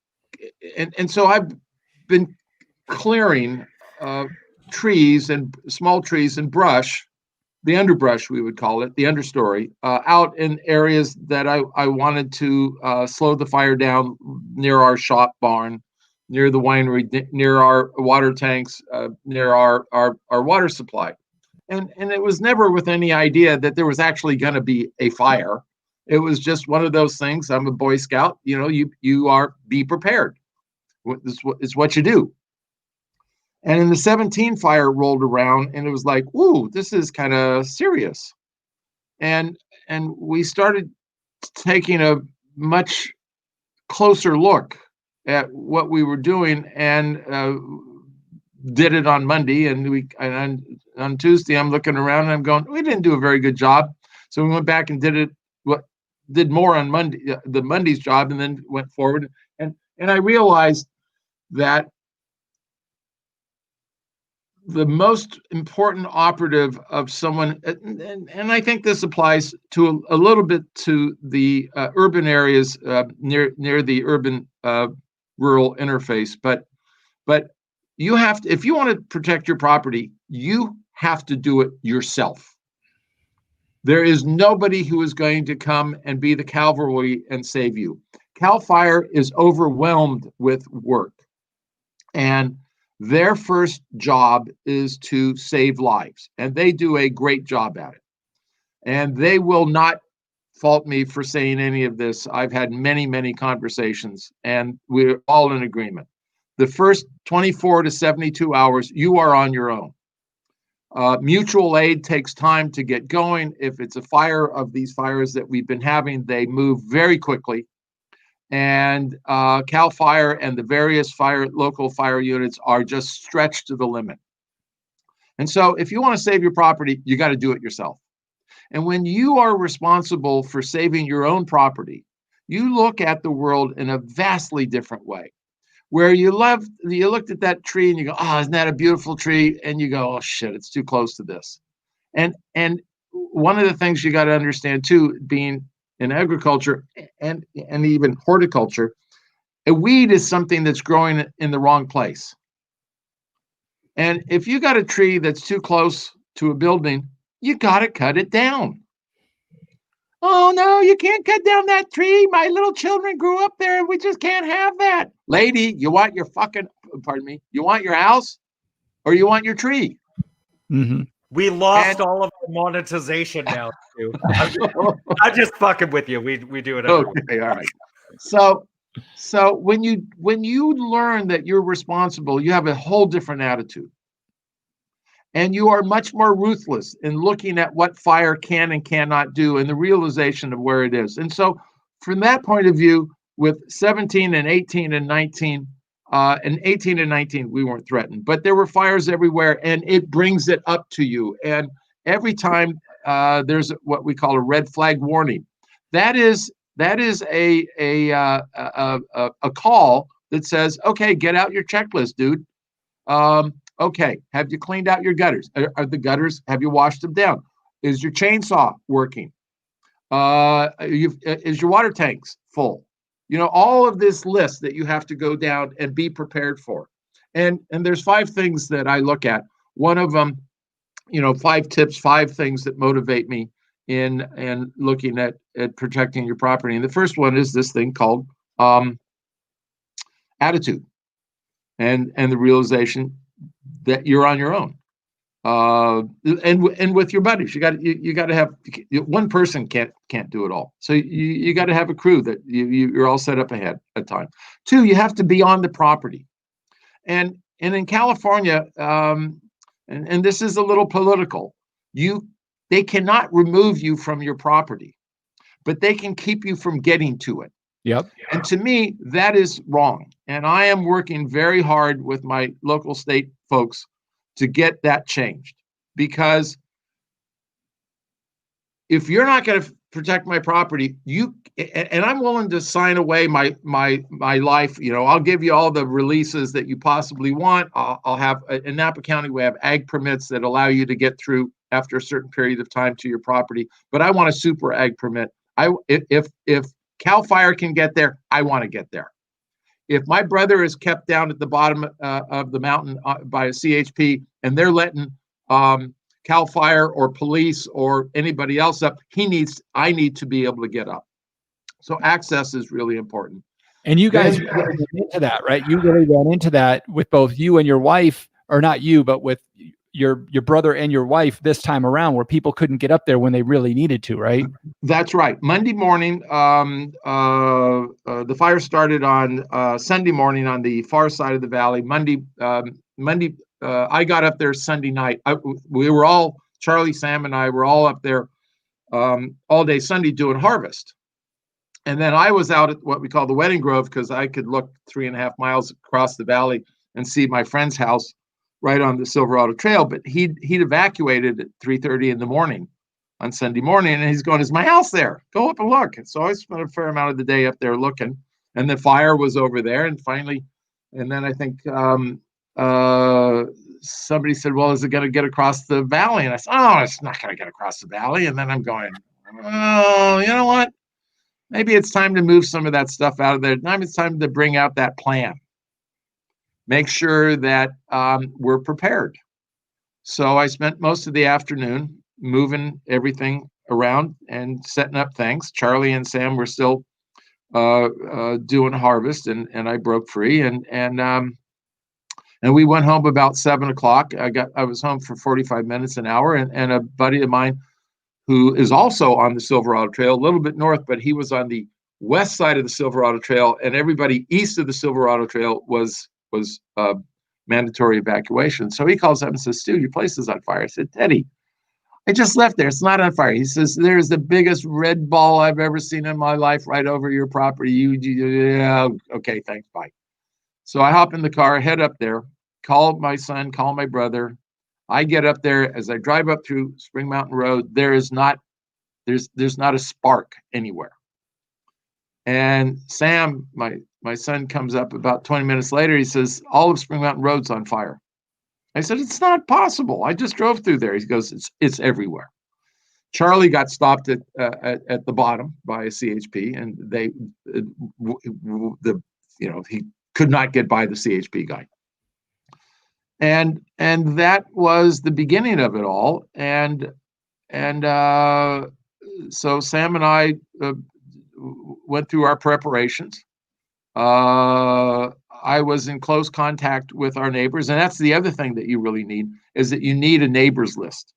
[SPEAKER 2] and so I've been clearing trees and small trees and brush, the underbrush, we would call it, the understory, out in areas that I wanted to slow the fire down, near our shop barn, near the winery, near our water tanks, near our water supply. And it was never with any idea that there was actually going to be a fire. It was just one of those things. I'm a Boy Scout. You are, be prepared. It's what you do. And in the 17 fire rolled around, and it was like, ooh, this is kind of serious. And we started taking a much closer look at what we were doing, and did it on Monday. And on Tuesday, I'm looking around and I'm going, we didn't do a very good job. So we went back and did more on Monday, the Monday's job, and then went forward. And I realized that the most important operative of someone, and I think this applies to a little bit to the urban areas near the urban rural interface, but you have to, if you want to protect your property, you have to do it yourself. There is nobody who is going to come and be the cavalry and save you. CAL FIRE is overwhelmed with work, and their first job is to save lives, and they do a great job at it. And they will not fault me for saying any of this. I've had many, many conversations, and we're all in agreement. The first 24 to 72 hours, you are on your own. Mutual aid takes time to get going. If it's a fire of these fires that we've been having, they move very quickly. And CAL FIRE and the various local fire units are just stretched to the limit. And so if you want to save your property, you got to do it yourself. And when you are responsible for saving your own property, you look at the world in a vastly different way. Where you looked at that tree and you go, oh, isn't that a beautiful tree? And you go, oh shit, it's too close to this. And one of the things you got to understand too, being in agriculture and even horticulture, a weed is something that's growing in the wrong place. And if you got a tree that's too close to a building, you got to cut it down. Oh, no, you can't cut down that tree. My little children grew up there and we just can't have that. Lady, you want your you want your house or you want your tree?
[SPEAKER 1] Mm-hmm.
[SPEAKER 3] We lost all of our monetization now, too. I'm just fucking with you. We do it every week.
[SPEAKER 2] Okay, all right. So when you learn that you're responsible, you have a whole different attitude. And you are much more ruthless in looking at what fire can and cannot do and the realization of where it is. And so from that point of view, with 17 and 18 and 19, and 18 and 19, we weren't threatened, but there were fires everywhere, and it brings it up to you. And every time there's what we call a red flag warning, that is a call that says, okay, get out your checklist, dude. Okay, have you cleaned out your gutters? Are the gutters, have you washed them down? Is your chainsaw working? Is your water tanks full? All of this list that you have to go down and be prepared for. And there's 5 things that I look at. One of them, 5 tips, 5 things that motivate me in looking at protecting your property. And the first one is this thing called attitude and the realization that you're on your own, and with your buddies. You got to have, one person can't do it all. So you got to have a crew that you're all set up ahead of time. 2, you have to be on the property, and in California, and this is a little political, they cannot remove you from your property, but they can keep you from getting to it.
[SPEAKER 1] Yep.
[SPEAKER 2] And to me, that is wrong. And I am working very hard with my local state folks to get that changed, because if you're not going to protect my property, and I'm willing to sign away my life. I'll give you all the releases that you possibly want. I'll have in Napa County, we have ag permits that allow you to get through after a certain period of time to your property. But I want a super ag permit. If Cal Fire can get there, I want to get there. If my brother is kept down at the bottom of the mountain by a CHP, and they're letting Cal Fire or police or anybody else up, I need to be able to get up. So access is really important.
[SPEAKER 1] And you guys really got into that, right? You really got into that with both you and your wife, or not you, but with your brother and your wife this time around, where people couldn't get up there when they really needed to, right?
[SPEAKER 2] That's right. Monday morning, the fire started on Sunday morning on the far side of the valley. Monday, I got up there Sunday night. Charlie, Sam, and I were all up there all day Sunday doing harvest. And then I was out at what we call the Wedding Grove, because I could look 3.5 miles across the valley and see my friend's house right on the Silverado Trail. But he'd evacuated at 3:30 in the morning on Sunday morning, and he's going, "Is my house there? Go up and look." And so I spent a fair amount of the day up there looking, and the fire was over there. And then I think somebody said, "Well, is it going to get across the valley?" And I said, "Oh, it's not going to get across the valley." And then I'm going, "Oh, you know what? Maybe it's time to move some of that stuff out of there. Now it's time to bring out that plan. Make sure that we're prepared." So I spent most of the afternoon moving everything around and setting up things. Charlie and Sam were still doing harvest, and I broke free, and we went home about 7:00. I was home for 45 minutes, an hour, and a buddy of mine who is also on the Silverado Trail, a little bit north, but he was on the west side of the Silverado Trail, and everybody east of the Silverado Trail was mandatory evacuation. So he calls up and says, "Stu, your place is on fire." I said, "Teddy, I just left there. It's not on fire." He says, "There's the biggest red ball I've ever seen in my life right over your property. Yeah, okay, thanks, bye." So I hop in the car, head up there, call my son, call my brother. I get up there. As I drive up through Spring Mountain Road, there's not a spark anywhere. And Sam, my son, comes up about 20 minutes later. He says, "All of Spring Mountain Road's on fire." I said, "It's not possible. I just drove through there." He goes, It's everywhere." Charlie got stopped at the bottom by a CHP, and he could not get by the CHP guy. And that was the beginning of it all. And so Sam and I went through our preparations. I was in close contact with our neighbors, and that's the other thing that you really need, is that you need a neighbors list.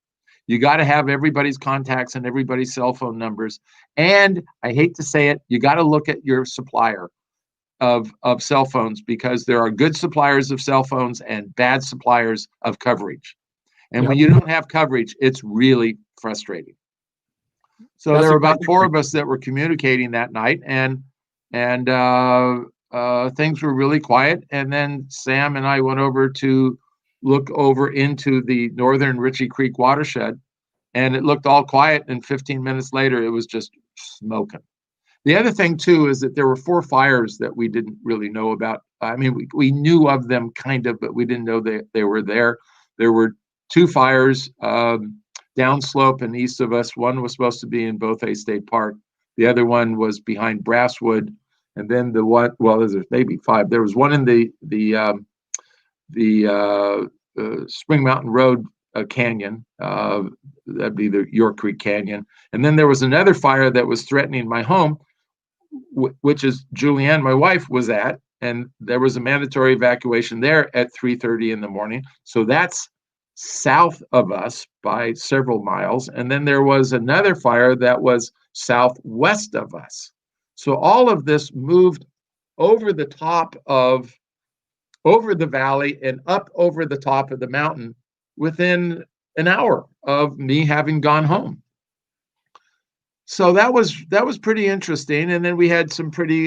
[SPEAKER 2] You got to have everybody's contacts and everybody's cell phone numbers. And I hate to say it, you got to look at your supplier of cell phones, because there are good suppliers of cell phones and bad suppliers of coverage. And when you don't have coverage, it's really frustrating. So there were about 4 of us that were communicating that night, and things were really quiet. And then Sam and I went over to look over into the northern Ritchie Creek watershed, and it looked all quiet. And 15 minutes later, it was just smoking. The other thing, too, is that there were 4 fires that we didn't really know about. I mean, we knew of them kind of, but we didn't know they were there. There were 2 fires downslope and east of us. One was supposed to be in Bothay State Park. The other one was behind Brasswood. And then the one, well, there's maybe 5. There was one in the Spring Mountain Road canyon. That'd be the York Creek Canyon. And then there was another fire that was threatening my home, which is Julianne, my wife, was at, and there was a mandatory evacuation there at 3:30 in the morning. So that's south of us by several miles. And then there was another fire that was southwest of us. So all of this moved over the valley and up over the top of the mountain within an hour of me having gone home. So that was pretty interesting. And then we had some pretty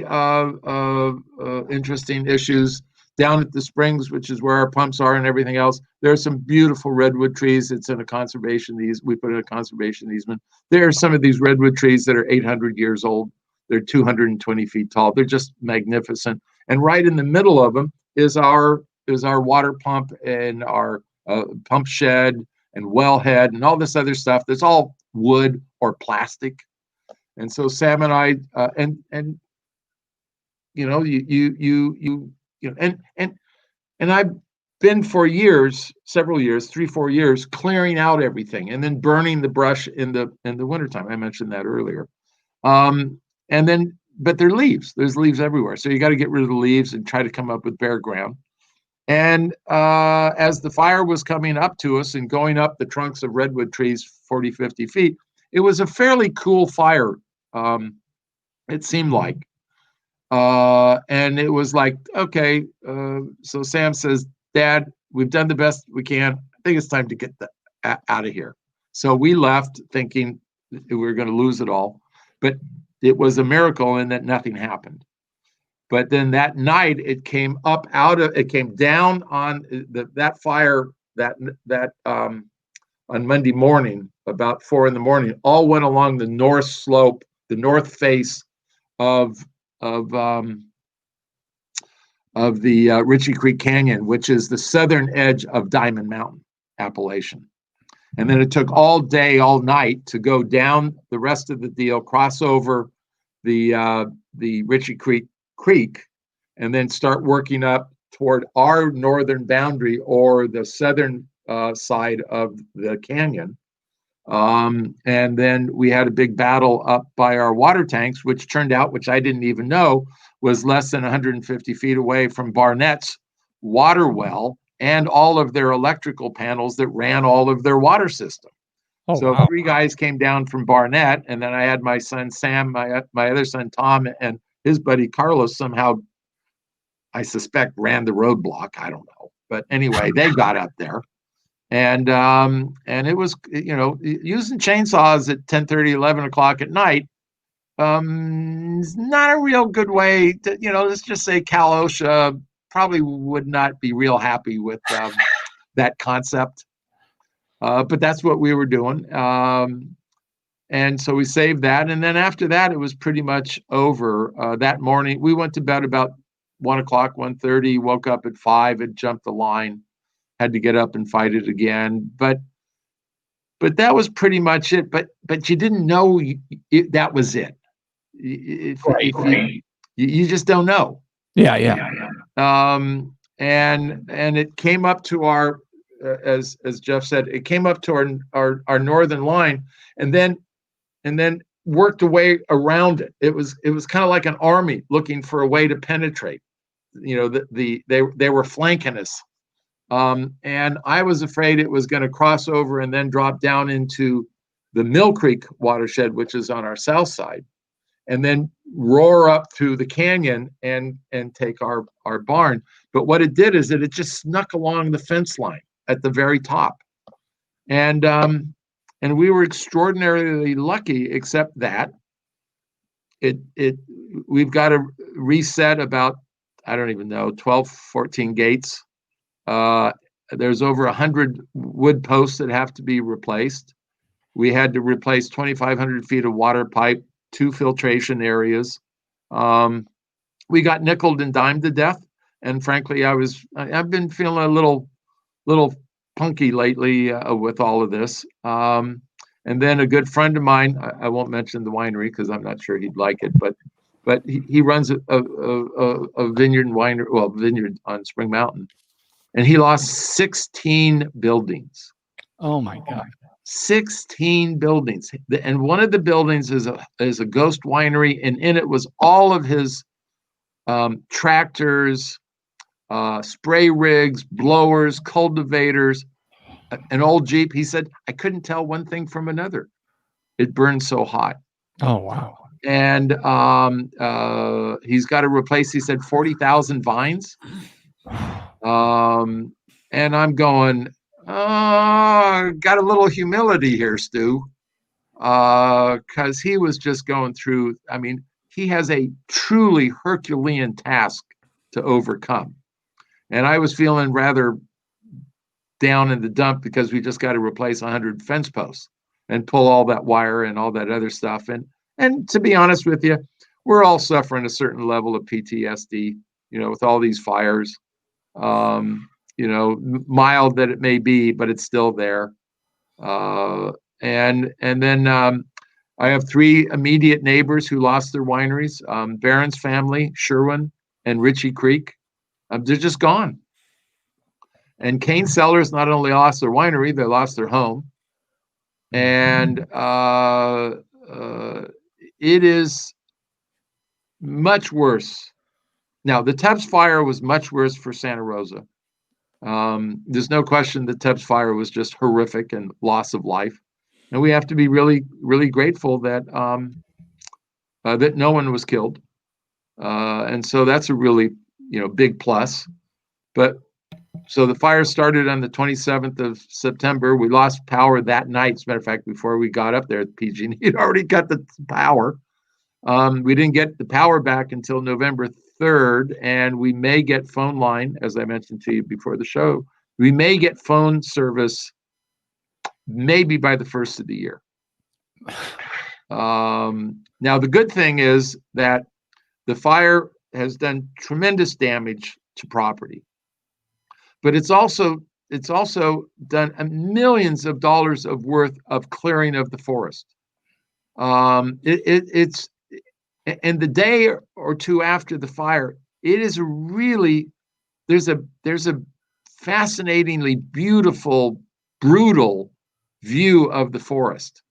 [SPEAKER 2] interesting issues down at the springs, which is where our pumps are and everything else. There are some beautiful redwood trees. It's in a conservation easement. We put in a conservation easement. There are some of these redwood trees that are 800 years old. They're 220 feet tall. They're just magnificent. And right in the middle of them is our water pump and our pump shed and wellhead and all this other stuff that's all wood or plastic. And so Sam and I and you know and I've been for years, several years, 3-4 years, clearing out everything and then burning the brush in the wintertime. I mentioned that earlier. And then, but there are leaves. There's leaves everywhere. So you got to get rid of the leaves and try to come up with bare ground. And as the fire was coming up to us and going up the trunks of redwood trees 40, 50 feet, it was a fairly cool fire, it seemed like. And it was like, okay, so Sam says, Dad, we've done the best we can. I think it's time to get out of here. So we left thinking we were going to lose it all. But it was a miracle in that nothing happened. But then that night, it came down on that fire on Monday morning, about 4 a.m, all went along the north slope, the north face of the Ritchie Creek Canyon, which is the southern edge of Diamond Mountain appellation. And then it took all day, all night to go down the rest of the deal, cross over the Ritchie Creek, and then start working up toward our northern boundary or the southern side of the canyon. And then we had a big battle up by our water tanks, which turned out, which I didn't even know, was less than 150 feet away from Barnett's water well and all of their electrical panels that ran all of their water system. Oh, so wow. 3 guys came down from Barnett, and then I had my son Sam, my other son Tom, and his buddy Carlos somehow, I suspect, ran the roadblock. I don't know, but anyway, they got up there, and it was, using chainsaws at 10:30, 11 o'clock at night. Is not a real good way to, let's just say Cal OSHA probably would not be real happy with that concept. But that's what we were doing. And so we saved that. And then after that, it was pretty much over. That morning, we went to bed about 1 o'clock, 1:30, woke up at 5, had jumped the line, had to get up and fight it again. But that was pretty much it. But you didn't know that was it. You just don't know.
[SPEAKER 1] Yeah.
[SPEAKER 2] And it came up to our, as Jeff said, it came up to our northern line, and then worked a way around it. It was kind of like an army looking for a way to penetrate. They were flanking us, and I was afraid it was going to cross over and then drop down into the Mill Creek watershed, which is on our south side, and then roar up through the canyon and take our barn. But what it did is it just snuck along the fence line at the very top, and we were extraordinarily lucky, except that we've got to reset about, I don't even know, 12, 14 gates. There's over 100 wood posts that have to be replaced. We had to replace 2,500 feet of water pipe, 2 filtration areas. We got nickeled and dimed to death. And frankly, I've been feeling a little punky lately with all of this. And then a good friend of mine, I won't mention the winery because I'm not sure he'd like it, but he runs a vineyard and winery, vineyard on Spring Mountain, and he lost 16 buildings.
[SPEAKER 1] Oh my God.
[SPEAKER 2] 16 buildings. And one of the buildings is a ghost winery, and in it was all of his tractors, spray rigs, blowers, cultivators, an old Jeep. He said, I couldn't tell one thing from another. It burned so hot.
[SPEAKER 1] Oh, wow.
[SPEAKER 2] And he's got to replace, he said, 40,000 vines. And I'm going, got a little humility here, Stu, because he was just going through. I mean, he has a truly Herculean task to overcome. And I was feeling rather down in the dump because we just got to replace 100 fence posts and pull all that wire and all that other stuff. And to be honest with you, we're all suffering a certain level of PTSD, with all these fires, mild that it may be, but it's still there. And then I have 3 immediate neighbors who lost their wineries, Barron's family, Sherwin, and Ritchie Creek. They're just gone. And Kane Cellars not only lost their winery, they lost their home. And it is much worse. Now, the Tubbs fire was much worse for Santa Rosa. There's no question the Tubbs fire was just horrific and loss of life. And we have to be really, really grateful that that no one was killed. And so that's a really, big plus. But so the fire started on the 27th of September. We lost power that night. As a matter of fact, before we got up there at PG&E, he'd already cut the power. We didn't get the power back until November 3rd, and we may get phone line, as I mentioned to you before the show. We may get phone service maybe by the first of the year. Now, the good thing is that the fire has done tremendous damage to property, but it's also done millions of dollars of worth of clearing of the forest. It's and the day or two after the fire, it is really there's a fascinatingly beautiful, brutal view of the forest,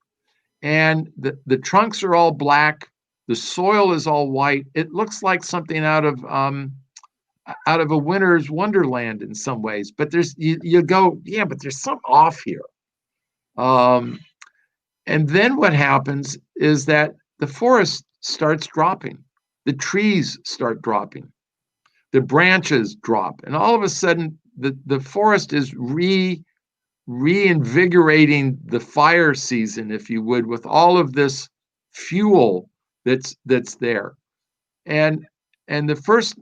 [SPEAKER 2] and the trunks are all black, the soil is all white. It looks like something out of a winter's wonderland in some ways, but you go, yeah, but there's something off here. And then what happens is that the forest starts dropping, the trees start dropping, the branches drop, and all of a sudden the forest is reinvigorating the fire season, if you would, with all of this fuel that's there. And the first,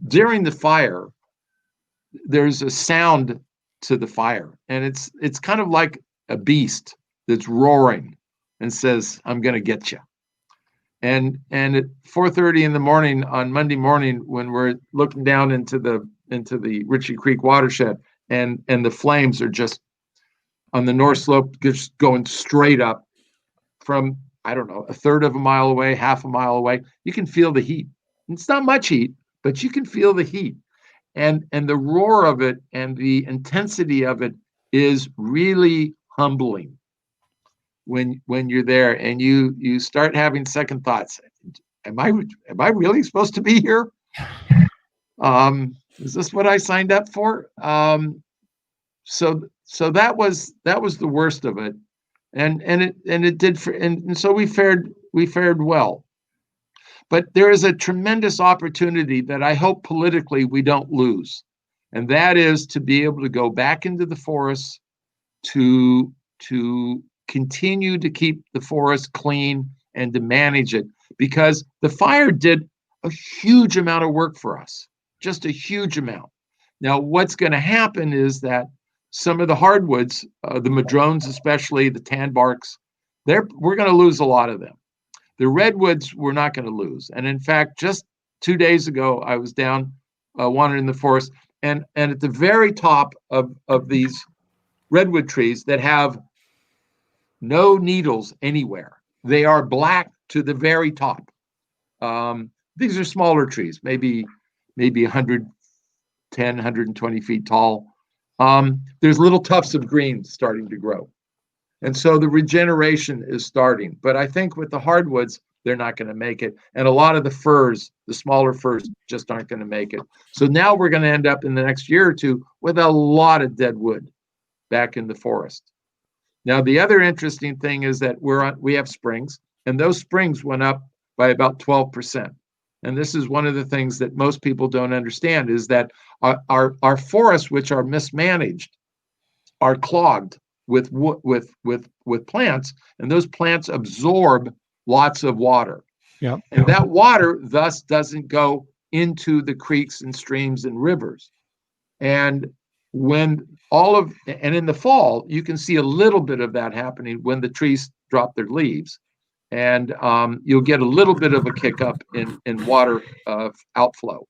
[SPEAKER 2] during the fire, there's a sound to the fire, and it's kind of like a beast that's roaring and says, "I'm going to get you." And at 4:30 in the morning on Monday morning, when we're looking down into the Ritchie Creek watershed, and the flames are just on the north slope, just going straight up from, I don't know, a third of a mile away, half a mile away. You can feel the heat. It's not much heat, but you can feel the heat, and the roar of it and the intensity of it is really humbling when you're there, and you start having second thoughts. Am I really supposed to be here? Is this what I signed up for? So that was the worst of it, and it did and so we fared well. But there is a tremendous opportunity that I hope politically we don't lose, and that is to be able to go back into the forest to continue to keep the forest clean and to manage it, because the fire did a huge amount of work for us, just a huge amount. Now, what's going to happen is that some of the hardwoods, the madrones especially, the tan barks, we're going to lose a lot of them. The redwoods we're not going to lose. And in fact, just 2 days ago, I was down wandering in the forest, and at the very top of these redwood trees that have no needles anywhere, they are black to the very top. These are smaller trees, maybe 110, 120 feet tall. There's little tufts of green starting to grow. And so the regeneration is starting. But I think with the hardwoods, they're not going to make it. And a lot of the firs, the smaller firs, just aren't going to make it. So now we're going to end up in the next year or two with a lot of dead wood back in the forest. Now, the other interesting thing is that we have springs, and those springs went up by about 12%. and this is one of the things that most people don't understand, is that our forests, which are mismanaged, are clogged with plants, and those plants absorb lots of water.
[SPEAKER 1] Yeah.
[SPEAKER 2] And that water thus doesn't go into the creeks and streams and rivers. And in the fall, you can see a little bit of that happening when the trees drop their leaves. And you'll get a little bit of a kick up in water outflow.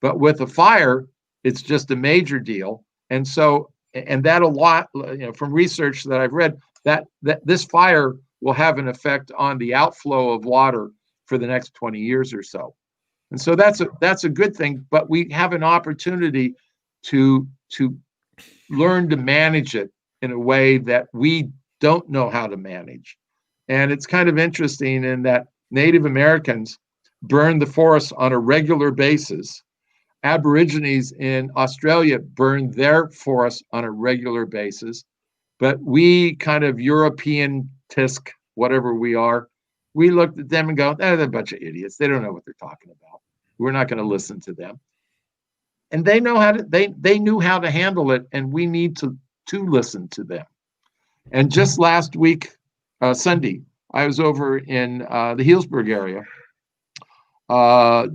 [SPEAKER 2] But with a fire, it's just a major deal. And so, and that a lot, from research that I've read, that this fire will have an effect on the outflow of water for the next 20 years or so. And so that's a good thing, but we have an opportunity to learn to manage it in a way that we don't know how to manage. And it's kind of interesting in that Native Americans burn the forests on a regular basis. Aborigines in Australia burn their forests on a regular basis. But we kind of European tisk, whatever we are, we looked at them and go, they're a bunch of idiots. They don't know what they're talking about. We're not going to listen to them. And they know they knew how to handle it, and we need to listen to them. And just last week, Sunday, I was over in the Healdsburg area,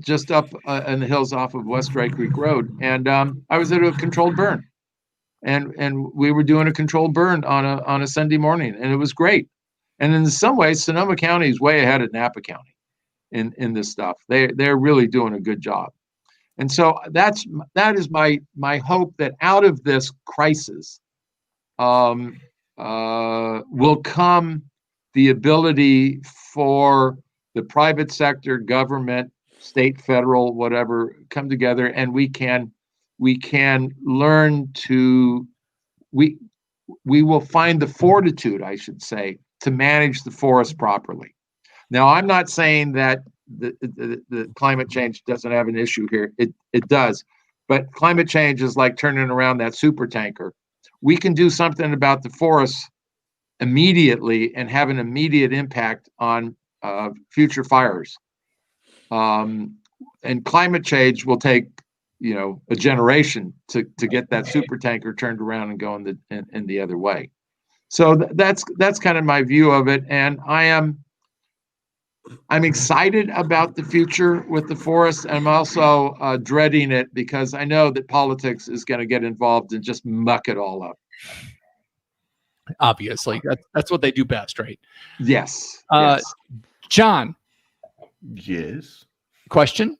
[SPEAKER 2] just up in the hills off of West Dry Creek Road, and I was at a controlled burn, and we were doing a controlled burn on a Sunday morning, and it was great. And in some ways, Sonoma County is way ahead of Napa County in this stuff. They're really doing a good job. And so that is my hope, that out of this crisis will come the ability for the private sector, government, state, federal, whatever, come together, and we can learn to we will find the fortitude, I should say, to manage the forest properly. Now, I'm not saying that the climate change doesn't have an issue here. It does. But climate change is like turning around that super tanker. We can do something about the forests immediately and have an immediate impact on future fires. And climate change will take, a generation to get that super tanker turned around and going in the other way. So that's kind of my view of it. And I'm excited about the future with the forest. I'm also dreading it because I know that politics is going to get involved and just muck it all up.
[SPEAKER 1] Obviously, that's what they do best, right?
[SPEAKER 2] Yes.
[SPEAKER 1] Yes. John.
[SPEAKER 4] Yes.
[SPEAKER 1] Question?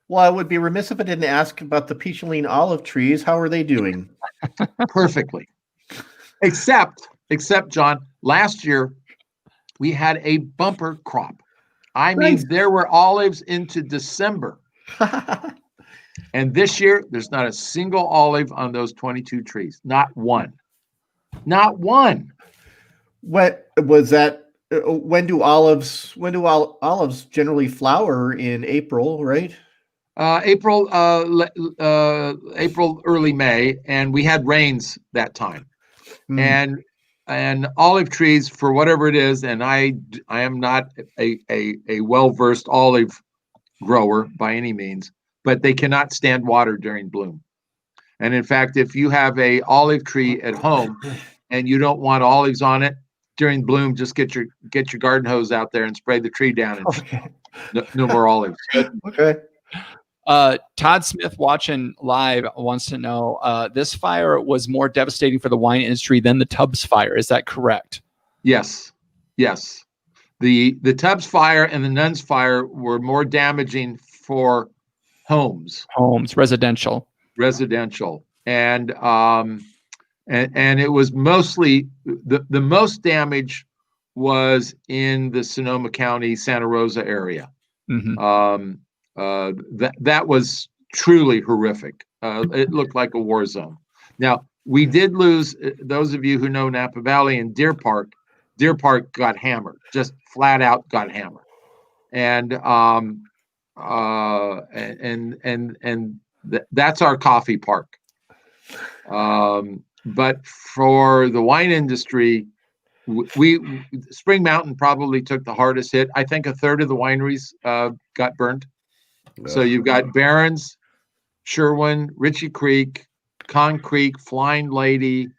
[SPEAKER 4] Well, I would be remiss if I didn't ask about the Picheline olive trees. How are they doing?
[SPEAKER 2] Perfectly. Except, John, last year we had a bumper crop. I mean, there were olives into December. And this year, there's not a single olive on those 22 trees. Not one. Not one.
[SPEAKER 4] What was that? When do olives generally flower? In April, right?
[SPEAKER 2] April, early May, and we had rains that time. And olive trees, for whatever it is, and I am not a well-versed olive grower by any means, but they cannot stand water during bloom. And in fact, if you have a olive tree at home and you don't want olives on it during bloom, just get your garden hose out there and spray the tree down, and no more olives.
[SPEAKER 4] Okay.
[SPEAKER 1] Todd Smith, watching live, wants to know, this fire was more devastating for the wine industry than the Tubbs fire. Is that correct?
[SPEAKER 2] Yes. The Tubbs fire and the Nuns fire were more damaging for homes,
[SPEAKER 1] residential, and it was mostly the most damage was in the Sonoma County, Santa Rosa area. Mm-hmm. That was truly horrific. It looked like a war zone. Now, we did lose, those of you who know Napa Valley and Deer Park got hammered, just flat out got hammered. And that's our coffee park. But for the wine industry, Spring Mountain probably took the hardest hit. I think a third of the wineries got burned.
[SPEAKER 2] So you've got Barron's, Sherwin, Ritchie Creek, Con Creek, Flying Lady,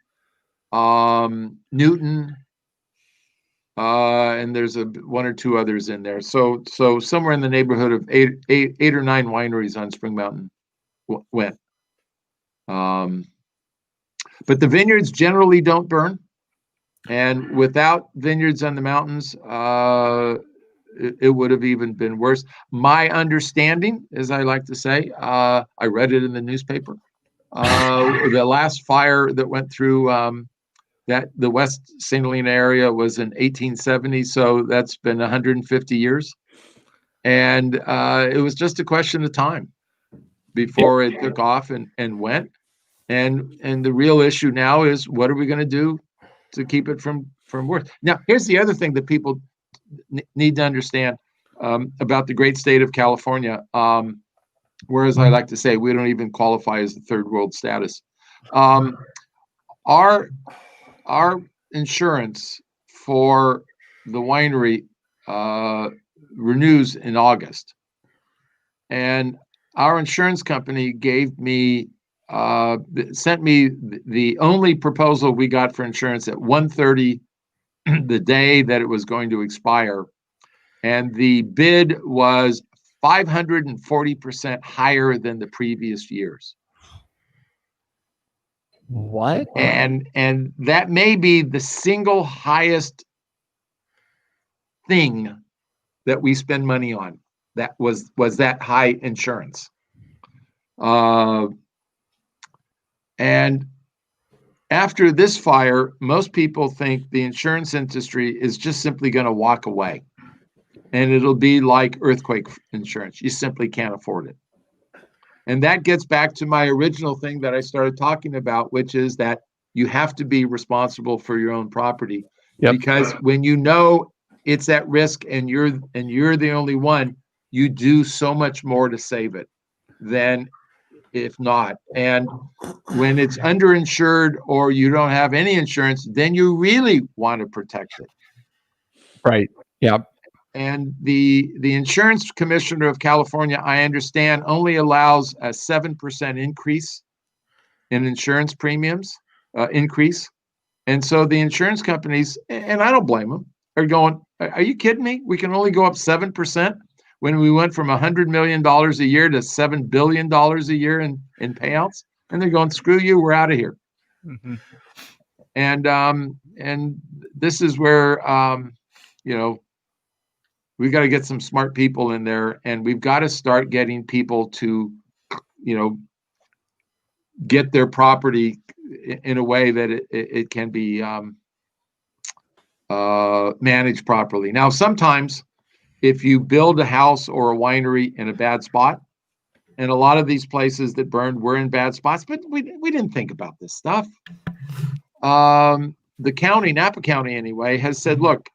[SPEAKER 2] Newton, and there's one or two others in there. So somewhere in the neighborhood of eight or nine wineries on Spring Mountain went. But the vineyards generally don't burn, and without vineyards on the mountains, it would have even been worse. My understanding, as I like to say, I read it in the newspaper. The last fire that went through that the West St. Helena area was in 1870, so that's been 150 years, and it was just a question of time before it took off and went. And the real issue now is, what are we going to do to keep it from worse? Now, here's the other thing that people need to understand about the great state of California. Whereas I like to say, we don't even qualify as the third world status. Our insurance for the winery renews in August, and our insurance company sent me the only proposal we got for insurance at 1:30 the day that it was going to expire, and the bid was 540% higher than the previous years.
[SPEAKER 1] What?
[SPEAKER 2] And that may be the single highest thing that we spend money on. That was that high insurance. And after this fire, most people think the insurance industry is just simply going to walk away, and it'll be like earthquake insurance. You simply can't afford it. And that gets back to my original thing that I started talking about, which is that you have to be responsible for your own property. Yep. Because when you know it's at risk and you're the only one, you do so much more to save it than if not. And when it's underinsured or you don't have any insurance, then you really want to protect it.
[SPEAKER 1] Right. Yeah.
[SPEAKER 2] And the insurance commissioner of California, I understand, only allows a 7% increase in insurance premiums increase. And so the insurance companies, and I don't blame them, are going, are you kidding me? We can only go up 7% when we went from $100 million a year to $7 billion a year in payouts. And they're going, screw you, we're out of here.
[SPEAKER 1] Mm-hmm.
[SPEAKER 2] And this is where, we've got to get some smart people in there, and we've got to start getting people to, get their property in a way that it can be managed properly. Now, sometimes if you build a house or a winery in a bad spot, and a lot of these places that burned were in bad spots, but we didn't think about this stuff. The county, Napa County anyway, has said, look,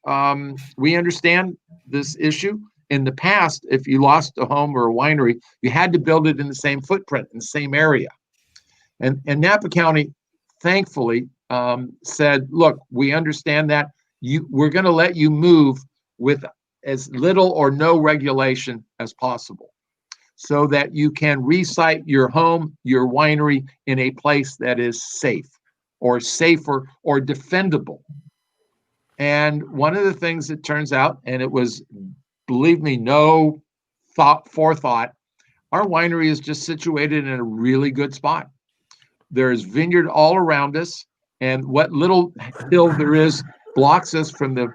[SPEAKER 2] we understand this issue. In the past, if you lost a home or a winery, you had to build it in the same footprint, in the same area. And Napa County, thankfully, said, look, we understand that. We're going to let you move with as little or no regulation as possible, so that you can resite your home, your winery, in a place that is safe or safer or defendable. And one of the things that turns out, and it was, believe me, no forethought, our winery is just situated in a really good spot. There's vineyard all around us, and what little hill there is blocks us from the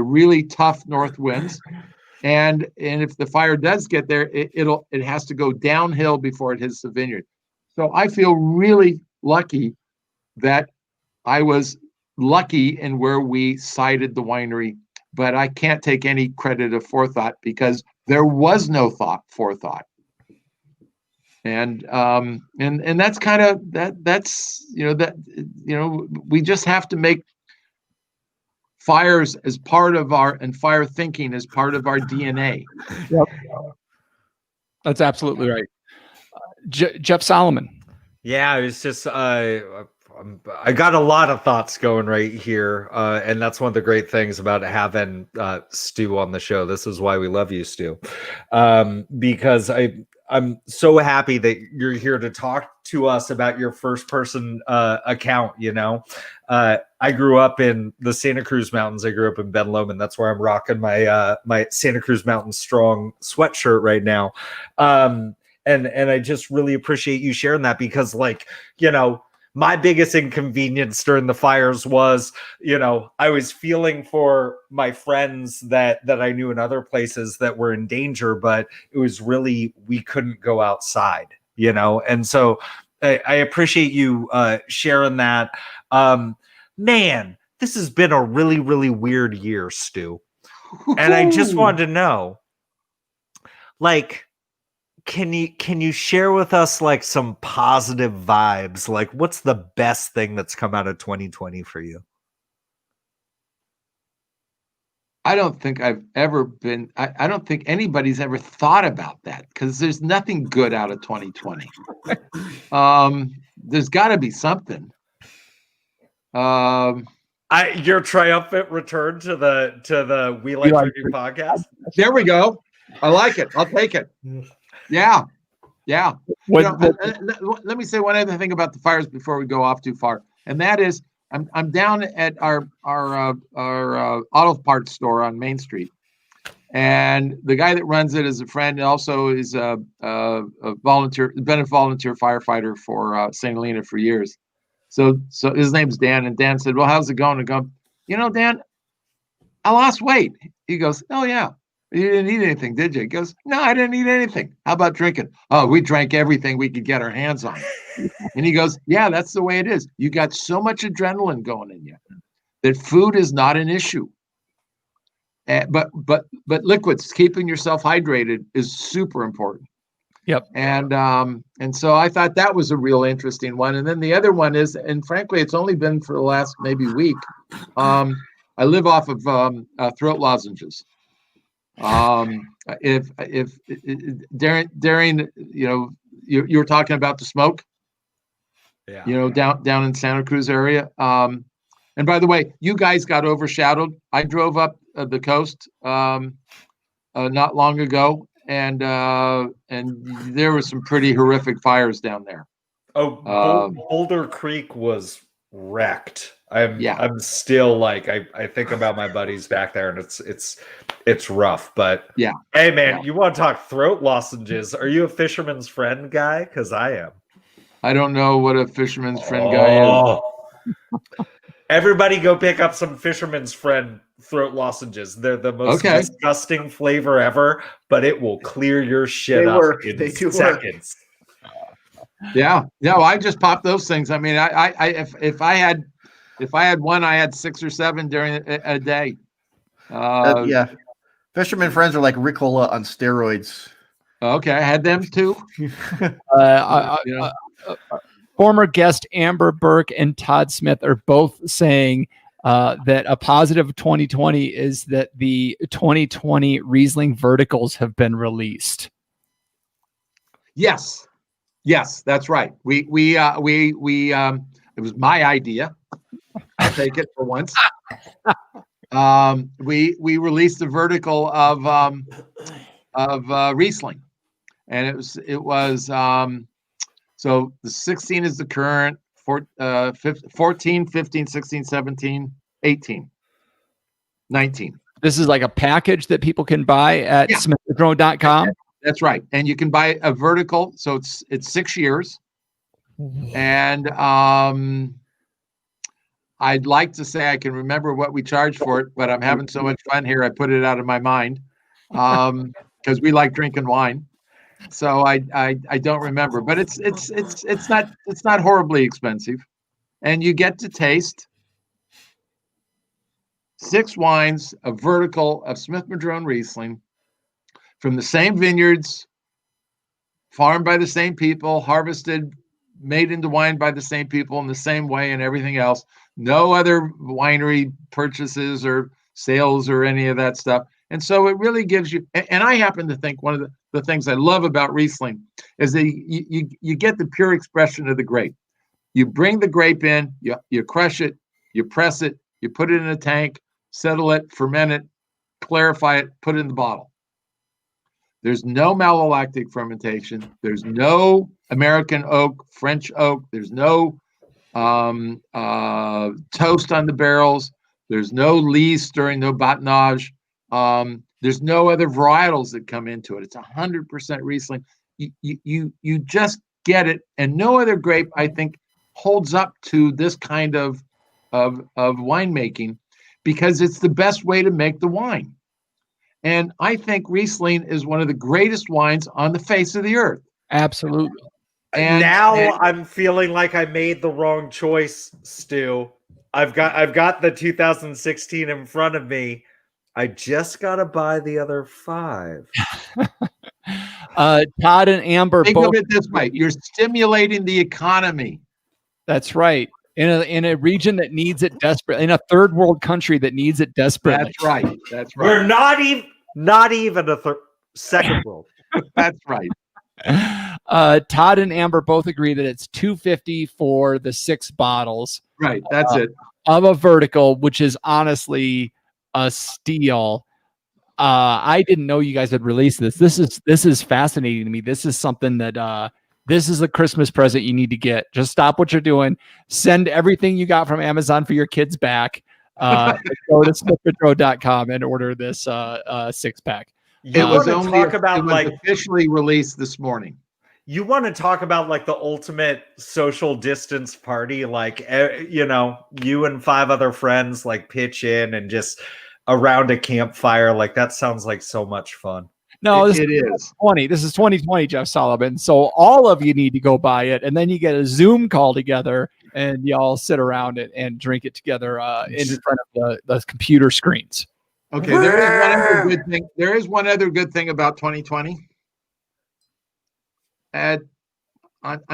[SPEAKER 2] really tough north winds. And if the fire does get there, it has to go downhill before it hits the vineyard. So I feel really lucky that I was lucky in where we sited the winery, but I can't take any credit of forethought because there was no forethought. And that's kind of we just have to make fires as part of fire thinking as part of our DNA.
[SPEAKER 1] Yep. That's absolutely right. Jeff Solomon.
[SPEAKER 3] Yeah, it was just I got a lot of thoughts going right here, and that's one of the great things about having Stu on the show. This is why we love you, Stu, because I'm so happy that you're here to talk to us about your first person account. I grew up in the Santa Cruz Mountains. I grew up in Ben Lomond. That's where I'm rocking my Santa Cruz Mountain Strong sweatshirt right now. And I just really appreciate you sharing that because, my biggest inconvenience during the fires was, I was feeling for my friends that I knew in other places that were in danger, but it was really, we couldn't go outside, And so I appreciate you sharing that. Man, this has been a really, really weird year, Stu. And I just wanted to know, can you share with us some positive vibes? What's the best thing that's come out of 2020 for you?
[SPEAKER 2] I don't think I've ever been, I don't think anybody's ever thought about that because there's nothing good out of 2020. There's got to be something.
[SPEAKER 3] Your triumphant return to the We Like Drinking podcast.
[SPEAKER 2] There we go. I like it. I'll take it. Yeah. Let me say one other thing about the fires before we go off too far, and that is I'm down at our auto parts store on Main Street, and the guy that runs it is a friend, and also is a volunteer, been a volunteer firefighter for St. Helena for years. So his name's Dan, and Dan said, "Well, how's it going?" I go, Dan, I lost weight. He goes, "Oh yeah. You didn't eat anything, did you?" He goes, "No, I didn't eat anything. How about drinking?" "Oh, we drank everything we could get our hands on." And he goes, "Yeah, that's the way it is. You got so much adrenaline going in you that food is not an issue. But liquids, keeping yourself hydrated is super important."
[SPEAKER 1] Yep.
[SPEAKER 2] And so I thought that was a real interesting one. And then the other one is, and frankly, it's only been for the last maybe week. I live off of throat lozenges. If during you were talking about the smoke, down in Santa Cruz area. And by the way, you guys got overshadowed. I drove up the coast not long ago, and there were some pretty horrific fires down there.
[SPEAKER 3] Boulder Creek was wrecked. I'm still I think about my buddies back there, and it's rough. But
[SPEAKER 2] yeah,
[SPEAKER 3] hey man, you want to talk throat lozenges? Are you a Fisherman's Friend guy? Because I am.
[SPEAKER 2] I don't know what a Fisherman's Friend guy is.
[SPEAKER 3] Everybody go pick up some Fisherman's Friend throat lozenges. They're the most disgusting flavor ever, but it will clear your shit up in seconds.
[SPEAKER 2] Yeah, no, I just popped those things. I mean, if I had one, I had 6 or 7 during a day.
[SPEAKER 4] Yeah, Fisherman Friends are like Ricola on steroids.
[SPEAKER 2] Okay, I had them too.
[SPEAKER 1] Former guest Amber Burke and Todd Smith are both saying that a positive of 2020 is that the 2020 Riesling verticals have been released.
[SPEAKER 2] Yes, that's right. We it was my idea. I'll take it for once. We released the vertical of Riesling, and it was so the 16 is the current, 14, 15, 16, 17, 18, 19.
[SPEAKER 1] This is like a package that people can buy at smithpadron.com.
[SPEAKER 2] That's right. And you can buy a vertical. So it's 6 years. And I'd like to say I can remember what we charged for it, but I'm having so much fun here. I put it out of my mind because we like drinking wine. So I don't remember, but it's not horribly expensive, and you get to taste 6 wines, a vertical of Smith Madrone Riesling from the same vineyards, farmed by the same people, harvested, made into wine by the same people in the same way, and everything else. No other winery purchases or sales or any of that stuff. And so it really gives you, and I happen to think one of the things I love about Riesling is that you get the pure expression of the grape. You bring the grape in, you crush it, you press it, you put it in a tank, settle it, ferment it, clarify it, put it in the bottle. There's no malolactic fermentation. There's no American oak, French oak. There's no toast on the barrels. There's no lees stirring, no batonnage. There's no other varietals that come into it. It's 100% Riesling. You just get it, and no other grape, I think, holds up to this kind of winemaking, because it's the best way to make the wine. And I think Riesling is one of the greatest wines on the face of the earth.
[SPEAKER 1] Absolutely.
[SPEAKER 2] And
[SPEAKER 3] I'm feeling like I made the wrong choice, Stu. I've got the 2016 in front of me. I just gotta buy the other 5.
[SPEAKER 1] Todd and Amber
[SPEAKER 2] think
[SPEAKER 1] both.
[SPEAKER 2] of it this way: you're stimulating the economy.
[SPEAKER 1] That's right. In a region that needs it desperately, in a third world country that needs it desperately.
[SPEAKER 2] That's right. That's right.
[SPEAKER 3] We're not even a second world.
[SPEAKER 2] That's right.
[SPEAKER 1] Todd and Amber both agree that it's $250 for the 6 bottles.
[SPEAKER 2] Right. That's it.
[SPEAKER 1] Of a vertical, which is honestly a steal. I didn't know you guys had released this. This is fascinating to me. This is something that this is a Christmas present you need to get. Just stop what you're doing. Send everything you got from Amazon for your kids back. Go to smithpetro.com and order this 6-pack.
[SPEAKER 2] It was officially released this morning.
[SPEAKER 3] You want to talk about like the ultimate social distance party, like, you and 5 other friends like pitch in and just around a campfire. Like, that sounds like so much fun.
[SPEAKER 1] No,
[SPEAKER 2] it is
[SPEAKER 1] 20. This is 2020, Jeff Sullivan. So all of you need to go buy it, and then you get a Zoom call together, and y'all sit around it and drink it together in front of the computer screens.
[SPEAKER 2] Okay, there is one other good thing. There is one other good thing about 2020. On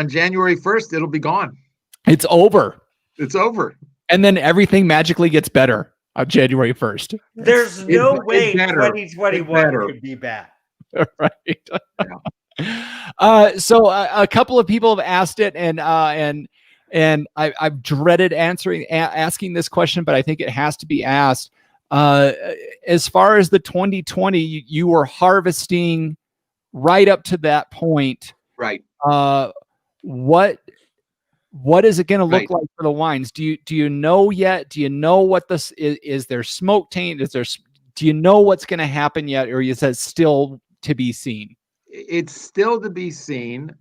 [SPEAKER 2] January 1st, it'll be gone.
[SPEAKER 1] It's over.
[SPEAKER 2] It's over.
[SPEAKER 1] And then everything magically gets better on January 1st.
[SPEAKER 3] There's no way 2021 could be bad.
[SPEAKER 1] Right. Yeah. So a couple of people have asked it, and I've dreaded asking this question, but I think it has to be asked. As far as the 2020, you were harvesting right up to that point.
[SPEAKER 2] Right.
[SPEAKER 1] What is it going to look like for the wines? Do you know yet? Do you know what this is? Is there smoke taint? Do you know what's going to happen yet? Or is that still to be seen?
[SPEAKER 2] It's still to be seen.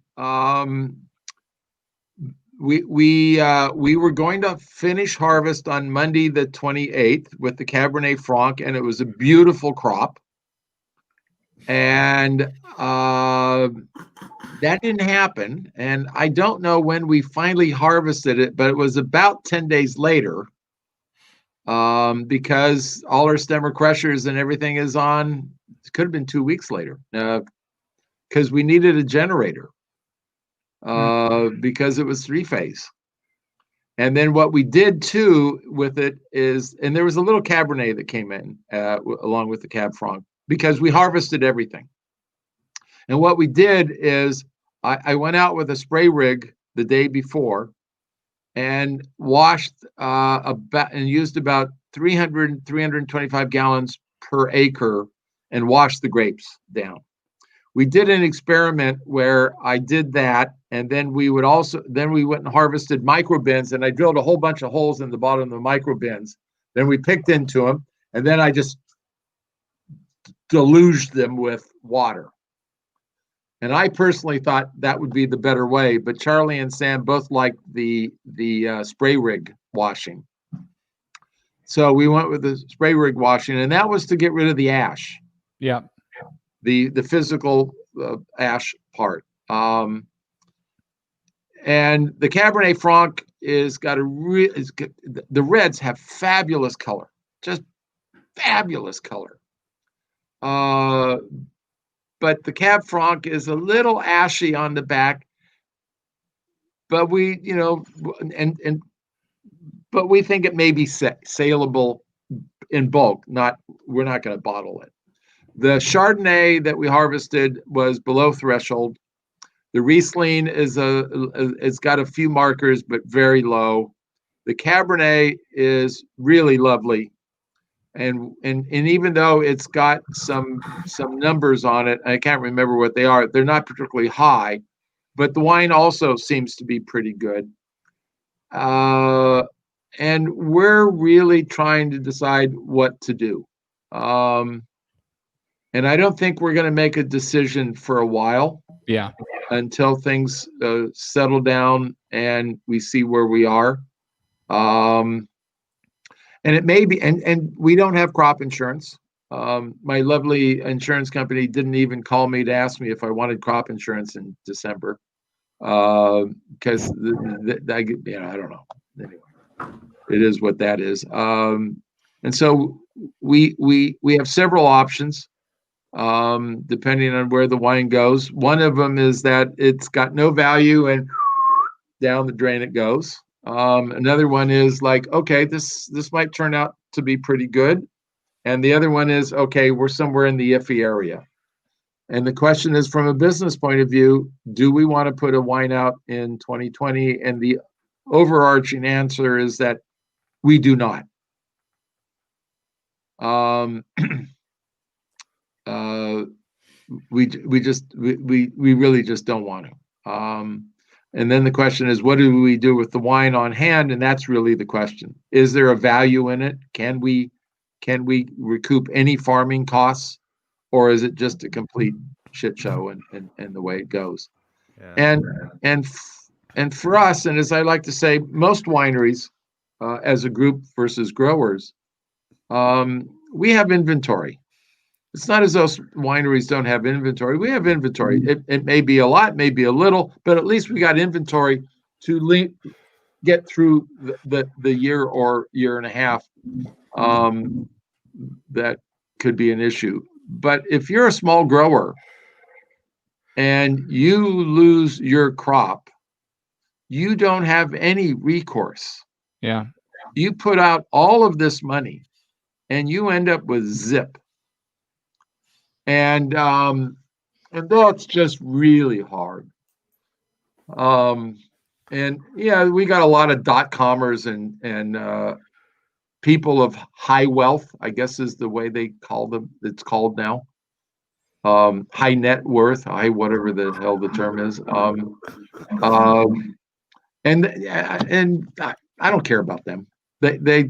[SPEAKER 2] We were going to finish harvest on Monday, the 28th, with the Cabernet Franc, and it was a beautiful crop. And that didn't happen. And I don't know when we finally harvested it, but it was about 10 days later, because all our stemmer crushers and everything is on. It could have been 2 weeks later, because we needed a generator. Because it was 3-phase. And then what we did too with it is, and there was a little Cabernet that came in along with the Cab Franc, because we harvested everything. And what we did is I went out with a spray rig the day before and washed and used about 325 gallons per acre and washed the grapes down. We did an experiment where I did that, and then we went and harvested micro bins, and I drilled a whole bunch of holes in the bottom of the micro bins. Then we picked into them, and then I just deluged them with water. And I personally thought that would be the better way, but Charlie and Sam both liked the spray rig washing. So we went with the spray rig washing, and that was to get rid of the ash.
[SPEAKER 1] Yeah.
[SPEAKER 2] The physical ash part. And the Cabernet Franc is got the reds have fabulous color, just fabulous color. But the Cab Franc is a little ashy on the back. But we think it may be saleable in bulk. We're not going to bottle it. The Chardonnay that we harvested was below threshold. The Riesling it's got a few markers, but very low. The Cabernet is really lovely. And even though it's got some numbers on it, I can't remember what they are. They're not particularly high, but the wine also seems to be pretty good. And we're really trying to decide what to do. And I don't think we're going to make a decision for a while.
[SPEAKER 1] Yeah.
[SPEAKER 2] Until things settle down and we see where we are. And it may be, and we don't have crop insurance. My lovely insurance company didn't even call me to ask me if I wanted crop insurance in December, because I don't know. Anyway, it is what that is. And so we have several options, depending on where the wine goes. One of them is that it's got no value and down the drain it goes. Another one is like, okay, this might turn out to be pretty good. And the other one is, okay, we're somewhere in the iffy area. And the question is, from a business point of view, do we want to put a wine out in 2020? And the overarching answer is that we do not. We really just don't want to. And then the question is, what do we do with the wine on hand? And that's really the question. Is there a value in it? Can we recoup any farming costs, or is it just a complete shit show and the way it goes? Yeah. And for us, and as I like to say, most wineries, as a group versus growers, we have inventory. It's not as though wineries don't have inventory. We have inventory. It may be a lot, maybe a little, but at least we got inventory to get through the year or year and a half that could be an issue. But if you're a small grower and you lose your crop, you don't have any recourse.
[SPEAKER 1] Yeah.
[SPEAKER 2] You put out all of this money and you end up with zip. And that's just really hard. And yeah, we got a lot of .comers and people of high wealth, I guess is the way they call them. It's called now. High net worth, high whatever the hell the term is. And I don't care about them. They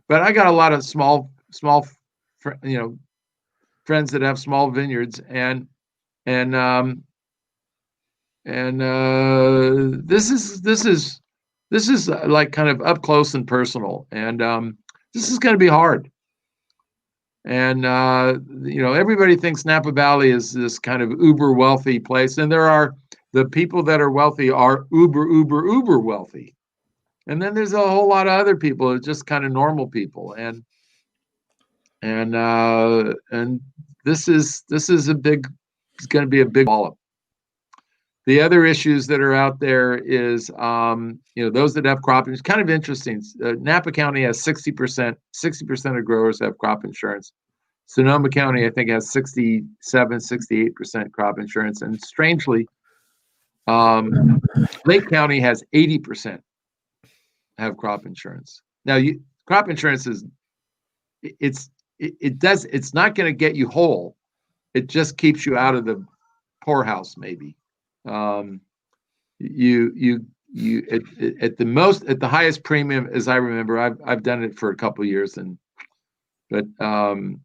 [SPEAKER 2] but I got a lot of small, friends that have small vineyards, and this is like kind of up close and personal, and this is going to be hard. And everybody thinks Napa Valley is this kind of uber wealthy place, and the people that are wealthy are uber wealthy, and then there's a whole lot of other people who are just kind of normal people, and this is it's going to be a big wallop. The other issues that are out there is, those that have crop insurance. Kind of interesting. Napa County has 60%. 60% of growers have crop insurance. Sonoma County, I think, has 68% crop insurance. And strangely, Lake County has 80% have crop insurance. Now, crop insurance it's not going to get you whole. It just keeps you out of the poorhouse, maybe. At the highest premium, as I remember, I've done it for a couple of years, but the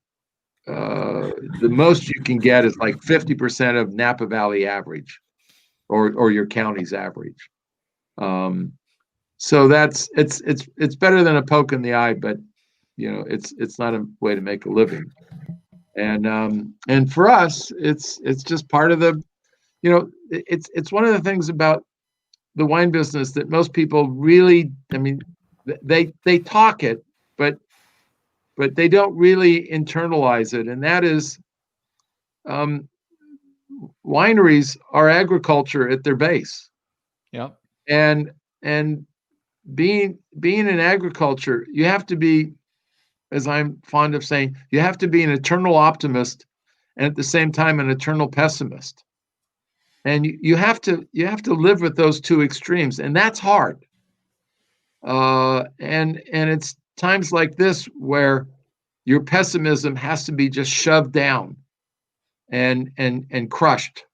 [SPEAKER 2] most you can get is like 50% of Napa Valley average, or your county's average. So it's better than a poke in the eye, but it's not a way to make a living. And for us, it's just part of the. It's one of the things about the wine business that most people really, they talk it, but they don't really internalize it. And that is, wineries are agriculture at their base.
[SPEAKER 1] Yep.
[SPEAKER 2] And being in agriculture, you have to be, as I'm fond of saying, you have to be an eternal optimist and at the same time an eternal pessimist. And you have to live with those two extremes, and that's hard. And it's times like this where your pessimism has to be just shoved down and crushed,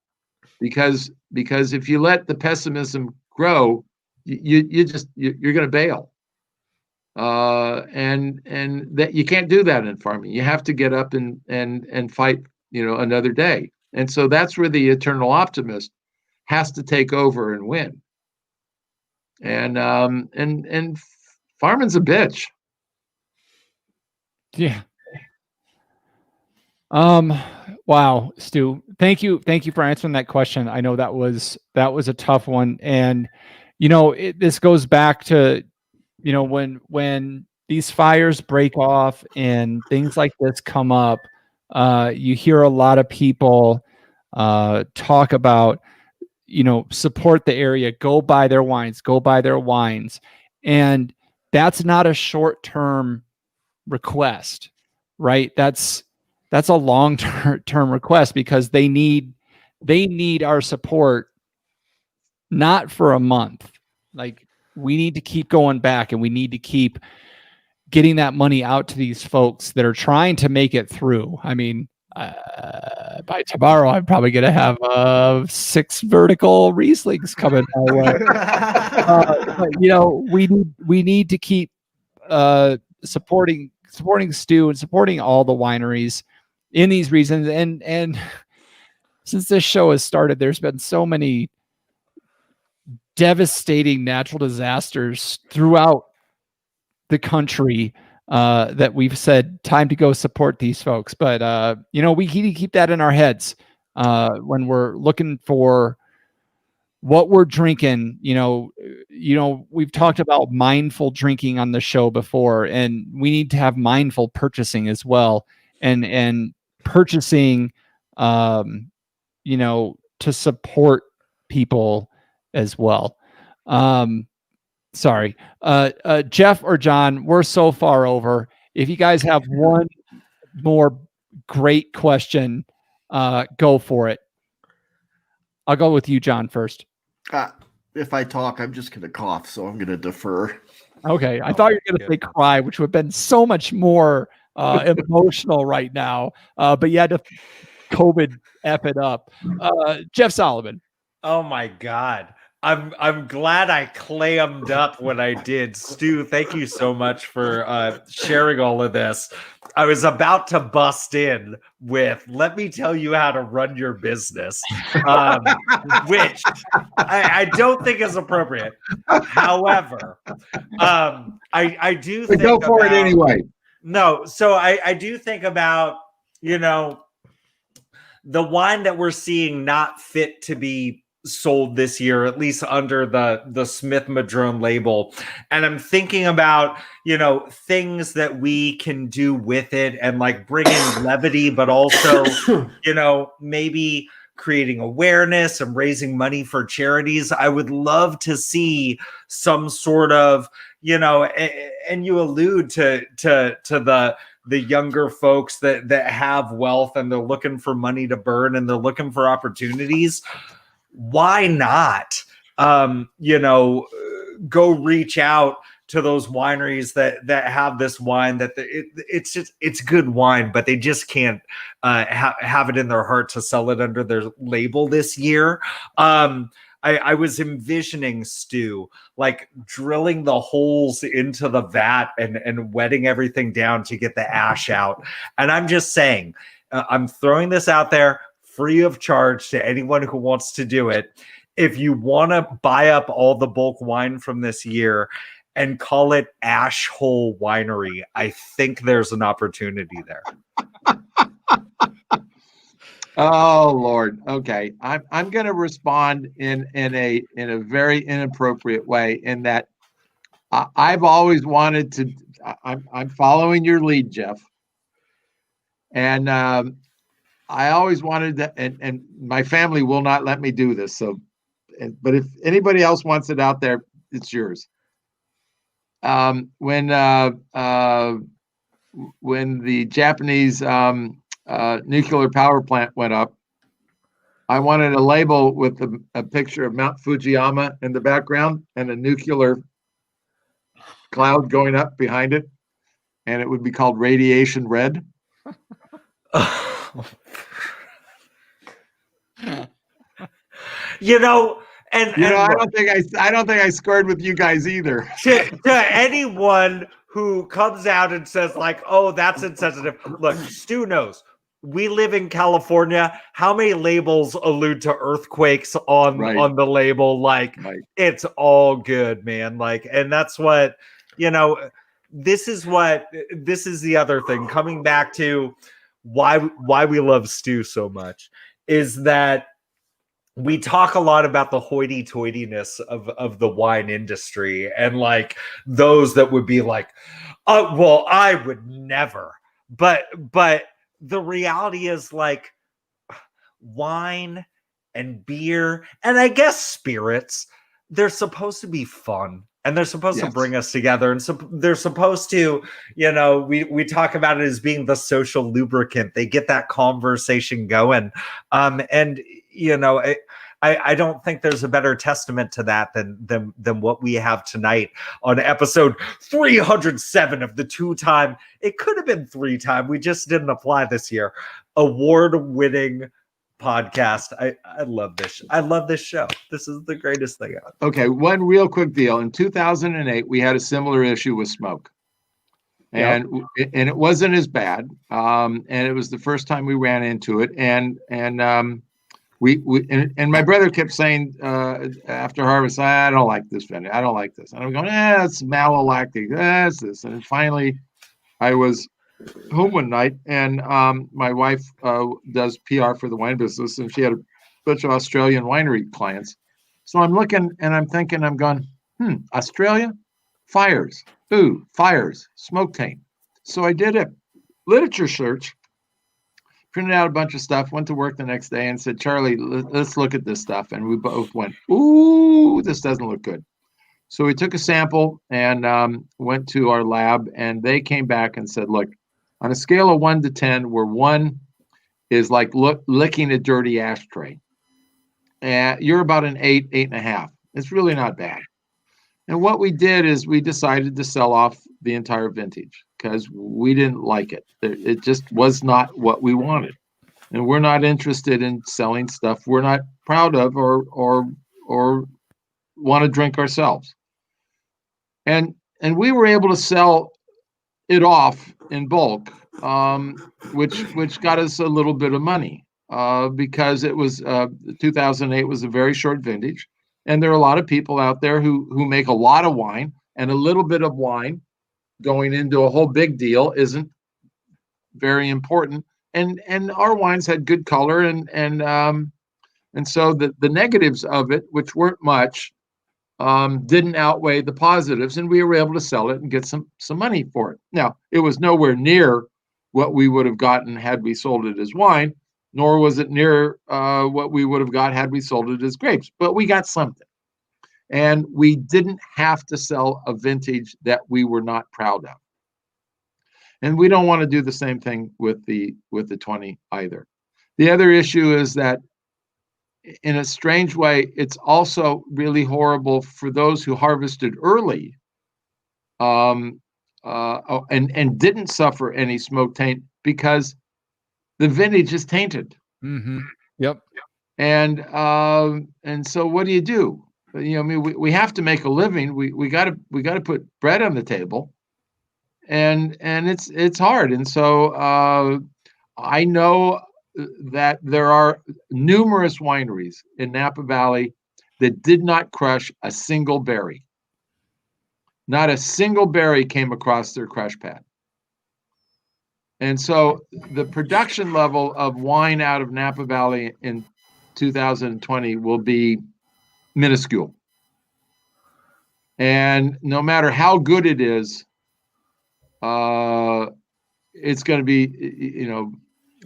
[SPEAKER 2] because if you let the pessimism grow, you're going to bail. And that you can't do that in farming. You have to get up and fight, another day. And so that's where the eternal optimist has to take over and win. And farming's a bitch.
[SPEAKER 1] Yeah. Wow, Stu, thank you for answering that question. I know that was a tough one, and this goes back to when these fires break off and things like this come up. You hear a lot of people talk about support the area, go buy their wines, and that's not a short-term request, right? That's a long-term request, because they need our support, not for a month. Like, we need to keep going back, and we need to keep getting that money out to these folks that are trying to make it through. I mean, by tomorrow, I'm probably going to have 6 vertical Rieslings coming my way. But, we need to keep supporting Stu and supporting all the wineries in these regions. And since this show has started, there's been so many devastating natural disasters throughout the country that we've said time to go support these folks. But we need to keep that in our heads when we're looking for what we're drinking. We've talked about mindful drinking on the show before, and we need to have mindful purchasing as well, and purchasing to support people as well. Sorry, Jeff or John, we're so far over. If you guys have one more great question, go for it. I'll go with you, John, first.
[SPEAKER 4] If I talk, I'm just going to cough, so I'm going to defer.
[SPEAKER 1] Okay, I thought you were going to say cry, which would have been so much more emotional right now. But you had to COVID F it up. Jeff Solomon.
[SPEAKER 3] Oh my God. I'm glad I clammed up when I did. Stu, thank you so much for sharing all of this. I was about to bust in with, let me tell you how to run your business, which I don't think is appropriate. However, I do think
[SPEAKER 2] go for it anyway.
[SPEAKER 3] No, so I do think about, the wine that we're seeing not fit to be sold this year, at least under the Smith Madrone label. And I'm thinking about, things that we can do with it, and like bring in levity, but also, maybe creating awareness and raising money for charities. I would love to see some sort of, and you allude to the younger folks that have wealth, and they're looking for money to burn, and they're looking for opportunities. Why not, go reach out to those wineries that have this wine, that it's good wine, but they just can't have it in their heart to sell it under their label this year. I was envisioning, Stu, like drilling the holes into the vat and wetting everything down to get the ash out. And I'm just saying, I'm throwing this out there free of charge to anyone who wants to do it. If you want to buy up all the bulk wine from this year and call it Ash Hole Winery, I think there's an opportunity there.
[SPEAKER 2] Oh Lord. Okay. I'm going to respond in a very inappropriate way, in that I've always wanted to. I'm following your lead, Jeff, and I always wanted to, and my family will not let me do this. So, but if anybody else wants it out there, it's yours. When the Japanese nuclear power plant went up, I wanted a label with a picture of Mount Fujiyama in the background and a nuclear cloud going up behind it, and it would be called Radiation Red.
[SPEAKER 3] You know, and
[SPEAKER 2] I
[SPEAKER 3] look,
[SPEAKER 2] don't think I scored with you guys either.
[SPEAKER 3] to anyone who comes out and says like, "Oh, that's insensitive." Look, Stu knows. We live in California. How many labels allude to earthquakes on the label? Like, it's all good, man. Like, and that's what, this is the other thing, coming back to why we love Stu so much, is that we talk a lot about the hoity-toityness of the wine industry, and like those that would be like, oh, well, I would never. But the reality is, like, wine and beer, and I guess spirits, they're supposed to be fun, and they're supposed to bring us together, and so they're supposed to, we talk about it as being the social lubricant. They get that conversation going, and I don't think there's a better testament to that than what we have tonight on episode 307 of the two-time, it could have been three-time, we just didn't apply this year, award-winning podcast. I love this. I love this show. This is the greatest thing ever.
[SPEAKER 2] Okay, one real quick deal. In 2008, we had a similar issue with smoke. And it wasn't as bad. And it was the first time we ran into it. And my brother kept saying after harvest, I don't like this vintage. I don't like this. And I'm going, it's malolactic. That's this. And finally, I was home one night, and my wife does PR for the wine business, and she had a bunch of Australian winery clients. So I'm looking and I'm thinking, I'm going, Australia, fires, fires, smoke taint. So I did a literature search, printed out a bunch of stuff, went to work the next day and said, Charlie, let's look at this stuff. And we both went, ooh, this doesn't look good. So we took a sample and went to our lab, and they came back and said, look, on a scale of 1 to 10, where 1 is like licking a dirty ashtray, you're about an 8, 8.5. It's really not bad. And what we did is we decided to sell off the entire vintage because we didn't like it. It just was not what we wanted. And we're not interested in selling stuff we're not proud of or want to drink ourselves. And we were able to sell it off in bulk, which got us a little bit of money because it was 2008 was a very short vintage. And there are a lot of people out there who make a lot of wine, and a little bit of wine going into a whole big deal isn't very important. And our wines had good color, and so the negatives of it, which weren't much, didn't outweigh the positives, and we were able to sell it and get some money for it. Now, it was nowhere near what we would have gotten had we sold it as wine, nor was it near what we would have got had we sold it as grapes, but we got something. And we didn't have to sell a vintage that we were not proud of. And we don't want to do the same thing with the 20 either. The other issue is that in a strange way, it's also really horrible for those who harvested early and didn't suffer any smoke taint because the vintage is tainted.
[SPEAKER 1] Mm-hmm. Yep.
[SPEAKER 2] And so what do? I mean, we have to make a living. We got to put bread on the table, and it's hard. And so I know that there are numerous wineries in Napa Valley that did not crush a single berry. Not a single berry came across their crush pad. And so the production level of wine out of Napa Valley in 2020 will be minuscule. And no matter how good it is, it's going to be,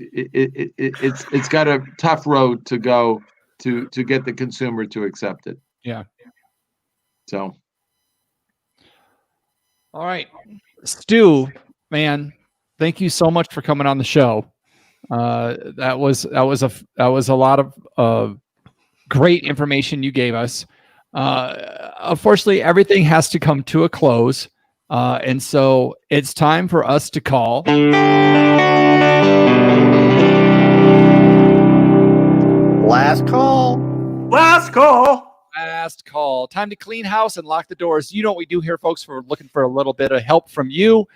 [SPEAKER 2] it's got a tough road to go to get the consumer to accept it.
[SPEAKER 1] Yeah.
[SPEAKER 2] So.
[SPEAKER 1] All right, Stu, man, thank you so much for coming on the show. That was a lot of great information you gave us. Unfortunately, everything has to come to a close, and so it's time for us to call.
[SPEAKER 4] Last call.
[SPEAKER 3] Last call.
[SPEAKER 1] Last call. Time to clean house and lock the doors. You know what we do here, folks. We're looking for a little bit of help from you.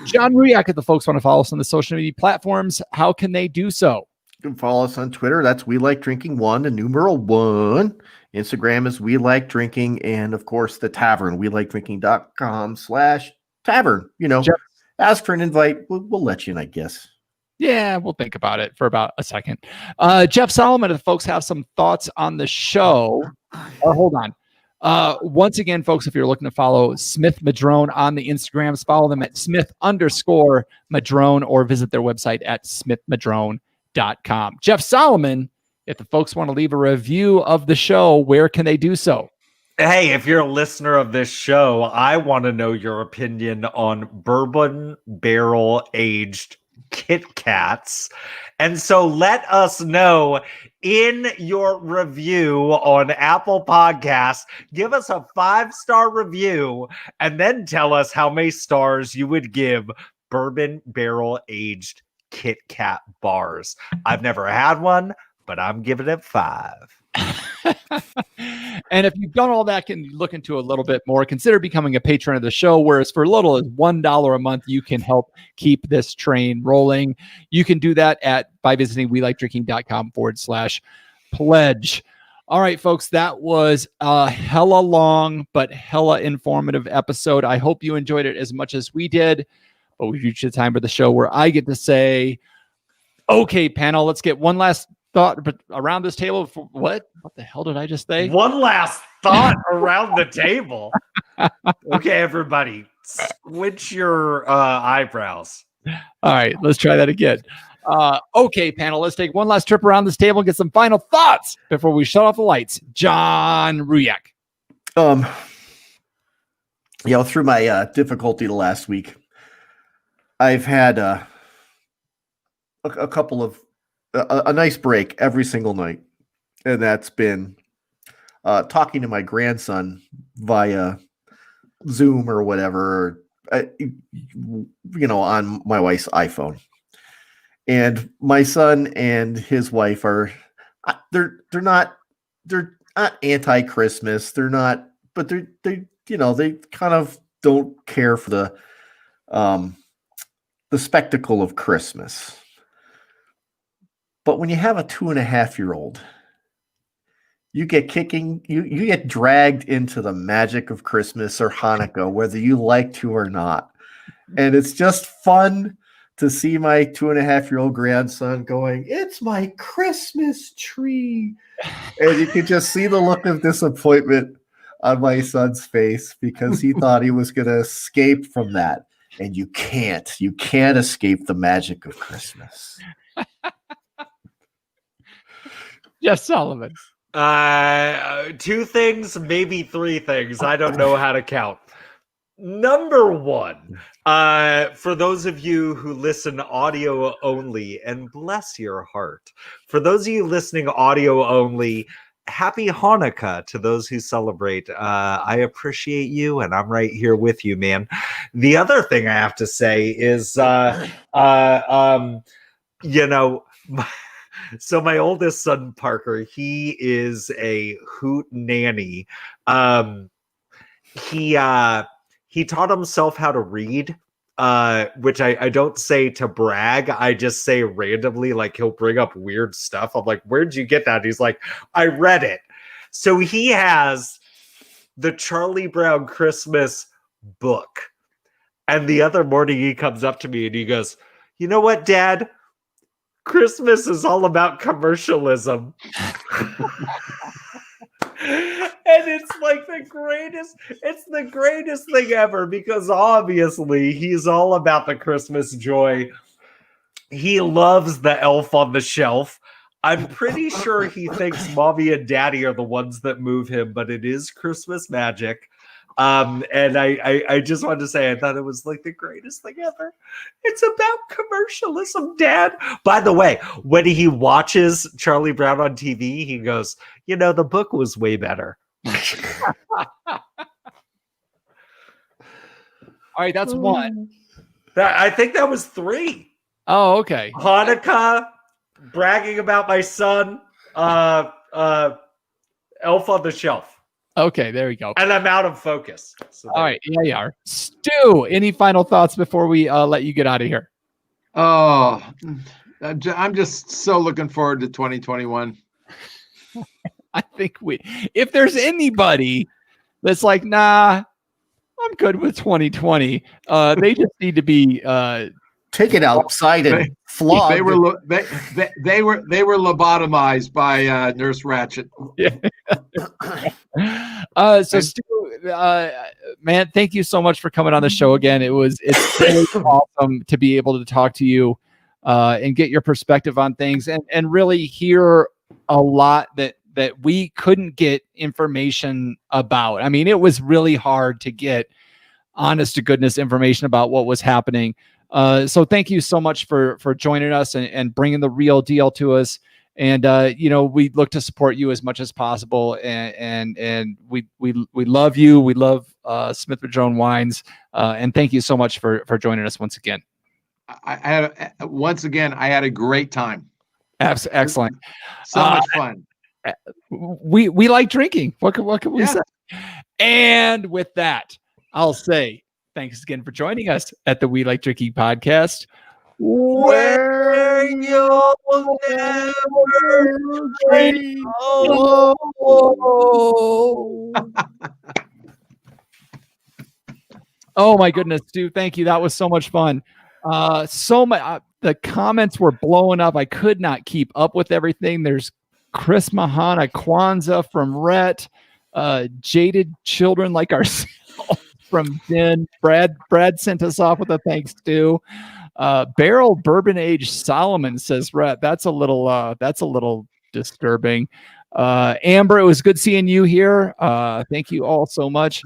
[SPEAKER 1] John Ruyak, if the folks want to follow us on the social media platforms, how can they do so?
[SPEAKER 4] You can follow us on Twitter. That's We Like Drinking 1, the numeral 1. Instagram is We Like Drinking. And, of course, the tavern, welikedrinking.com/tavern. You know, ask for an invite. We'll let you in, I guess.
[SPEAKER 1] Yeah, we'll think about it for about a second. Jeff Solomon, if the folks have some thoughts on the show. Hold on. Once again, folks, if you're looking to follow Smith Madrone on the Instagrams, follow them at Smith_Madrone or visit their website at smithmadrone.com. Jeff Solomon, if the folks want to leave a review of the show, where can they do so?
[SPEAKER 3] Hey, if you're a listener of this show, I want to know your opinion on bourbon barrel aged Kit Kats. And so let us know in your review on Apple Podcasts. Give us a 5-star review and then tell us how many stars you would give bourbon barrel aged Kit Kat bars. I've never had one, but I'm giving it 5.
[SPEAKER 1] And if you've done all that, can you look into a little bit more? Consider becoming a patron of the show, whereas for little as $1 a month, you can help keep this train rolling. You can do that by visiting welikedrinking.com/pledge. All right, folks, that was a hella long but hella informative episode. I hope you enjoyed it as much as we did. But we've reached the time of the show where I get to say, okay, panel, let's get one last thought around this table. What the hell did I just say?
[SPEAKER 3] One last thought around the table. Okay, everybody, squinch your eyebrows.
[SPEAKER 1] All right, let's try that again. Okay, panel, let's take one last trip around this table and get some final thoughts before we shut off the lights. John Ruyak.
[SPEAKER 4] Through my difficulty the last week, I've had a couple of a nice break every single night, and that's been talking to my grandson via Zoom or whatever, on my wife's iPhone. And my son and his wife they're not anti-Christmas. They're not, but they kind of don't care for the spectacle of Christmas. But when you have a 2.5-year-old, you get dragged into the magic of Christmas or Hanukkah, whether you like to or not. And it's just fun to see my 2.5-year-old grandson going, "It's my Christmas tree." And you can just see the look of disappointment on my son's face because he thought he was going to escape from that. And you can't escape the magic of Christmas.
[SPEAKER 1] Jeff Solomon.
[SPEAKER 3] 2 things, maybe 3 things. I don't know how to count. Number 1, for those of you who listen audio only, and bless your heart, for those of you listening audio only, happy Hanukkah to those who celebrate. I appreciate you, and I'm right here with you, man. The other thing I have to say is, so my oldest son, Parker, he is a hoot nanny. He taught himself how to read, which I don't say to brag. I just say randomly, like he'll bring up weird stuff. I'm like, "Where'd you get that?" He's like, "I read it." So he has the Charlie Brown Christmas book. And the other morning he comes up to me and he goes, "You know what, Dad? Christmas is all about commercialism." And it's like the greatest thing ever, because obviously he's all about the Christmas joy. He loves the elf on the shelf. I'm pretty sure he thinks mommy and daddy are the ones that move him, but it is Christmas magic. And I just wanted to say I thought it was like the greatest thing ever. It's about commercialism, Dad. By the way, when he watches Charlie Brown on TV, he goes, the book was way better.
[SPEAKER 1] All right, that's one.
[SPEAKER 3] I think that was 3.
[SPEAKER 1] Oh, okay.
[SPEAKER 3] Hanukkah, bragging about my son, Elf on the Shelf.
[SPEAKER 1] Okay, there we go.
[SPEAKER 3] And I'm out of focus. So
[SPEAKER 1] all right, yeah, you are. Stu, any final thoughts before we let you get out of here?
[SPEAKER 2] Oh, I'm just so looking forward to 2021.
[SPEAKER 1] I think if there's anybody that's like, nah, I'm good with 2020. They just need to be
[SPEAKER 4] take it outside and flog.
[SPEAKER 2] They were lobotomized by Nurse Ratched.
[SPEAKER 1] Yeah. So Stu, man, thank you so much for coming on the show again. It's really awesome to be able to talk to you and get your perspective on things and really hear a lot that we couldn't get information about. I mean, it was really hard to get honest to goodness information about what was happening. So thank you so much for joining us and bringing the real deal to us. And we look to support you as much as possible. And we love you. We love Smith Padron Wines. And thank you so much for joining us once again.
[SPEAKER 2] I had a great time.
[SPEAKER 1] Excellent.
[SPEAKER 2] So much fun.
[SPEAKER 1] We like drinking. What can we say? And with that, I'll say thanks again for joining us at the We Like Drinking podcast, where you'll never drink alone. Oh my goodness, Stu, thank you. That was so much fun. The comments were blowing up. I could not keep up with everything. There's Chris Mahana Kwanzaa from Rhett, Jaded Children Like Ourselves from Jen. Brad sent us off with a thanks to Barrel Bourbon Age Solomon says Rhett. That's a little disturbing. Amber, it was good seeing you here. Thank you all so much.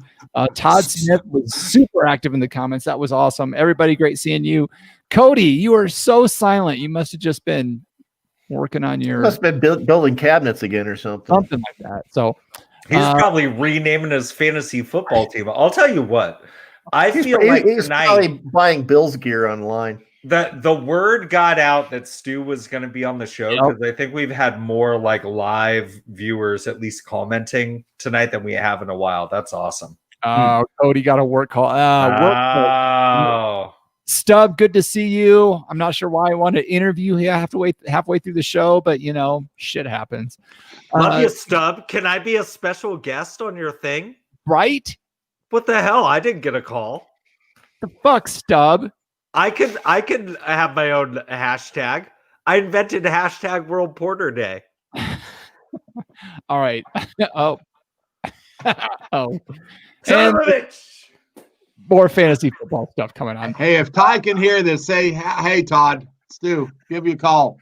[SPEAKER 1] Todd Smith was super active in the comments. That was awesome. Everybody, great seeing you. Cody, you are so silent. You must have just been working on your
[SPEAKER 4] must have been building cabinets again or something
[SPEAKER 1] like that. So
[SPEAKER 3] he's probably renaming his fantasy football team. I'll tell you what, he's tonight,
[SPEAKER 4] probably buying Bills gear online.
[SPEAKER 3] The word got out that Stu was going to be on the show because I think we've had more like live viewers at least commenting tonight than we have in a while. That's awesome.
[SPEAKER 1] Cody got a work call. Stub, good to see you. I'm not sure why I want to interview you. I have to wait halfway through the show, but shit happens.
[SPEAKER 3] Love you, Stub. Can I be a special guest on your thing?
[SPEAKER 1] Right?
[SPEAKER 3] What the hell? I didn't get a call.
[SPEAKER 1] The fuck, Stub?
[SPEAKER 3] I could have my own hashtag. I invented hashtag World Porter Day.
[SPEAKER 1] All right. Oh.
[SPEAKER 3] Son of a bitch.
[SPEAKER 1] More fantasy football stuff coming on.
[SPEAKER 2] Hey, if Todd can hear this, say, hey, Todd, Stu, give you a call.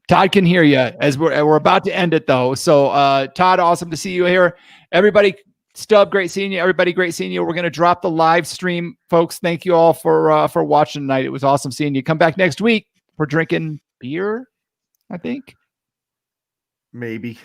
[SPEAKER 1] Todd can hear you as we're about to end it, though. So, Todd, awesome to see you here. Everybody, Stub, great seeing you. Everybody, great seeing you. We're going to drop the live stream, folks. Thank you all for watching tonight. It was awesome seeing you. Come back next week for drinking beer, I think.
[SPEAKER 4] Maybe.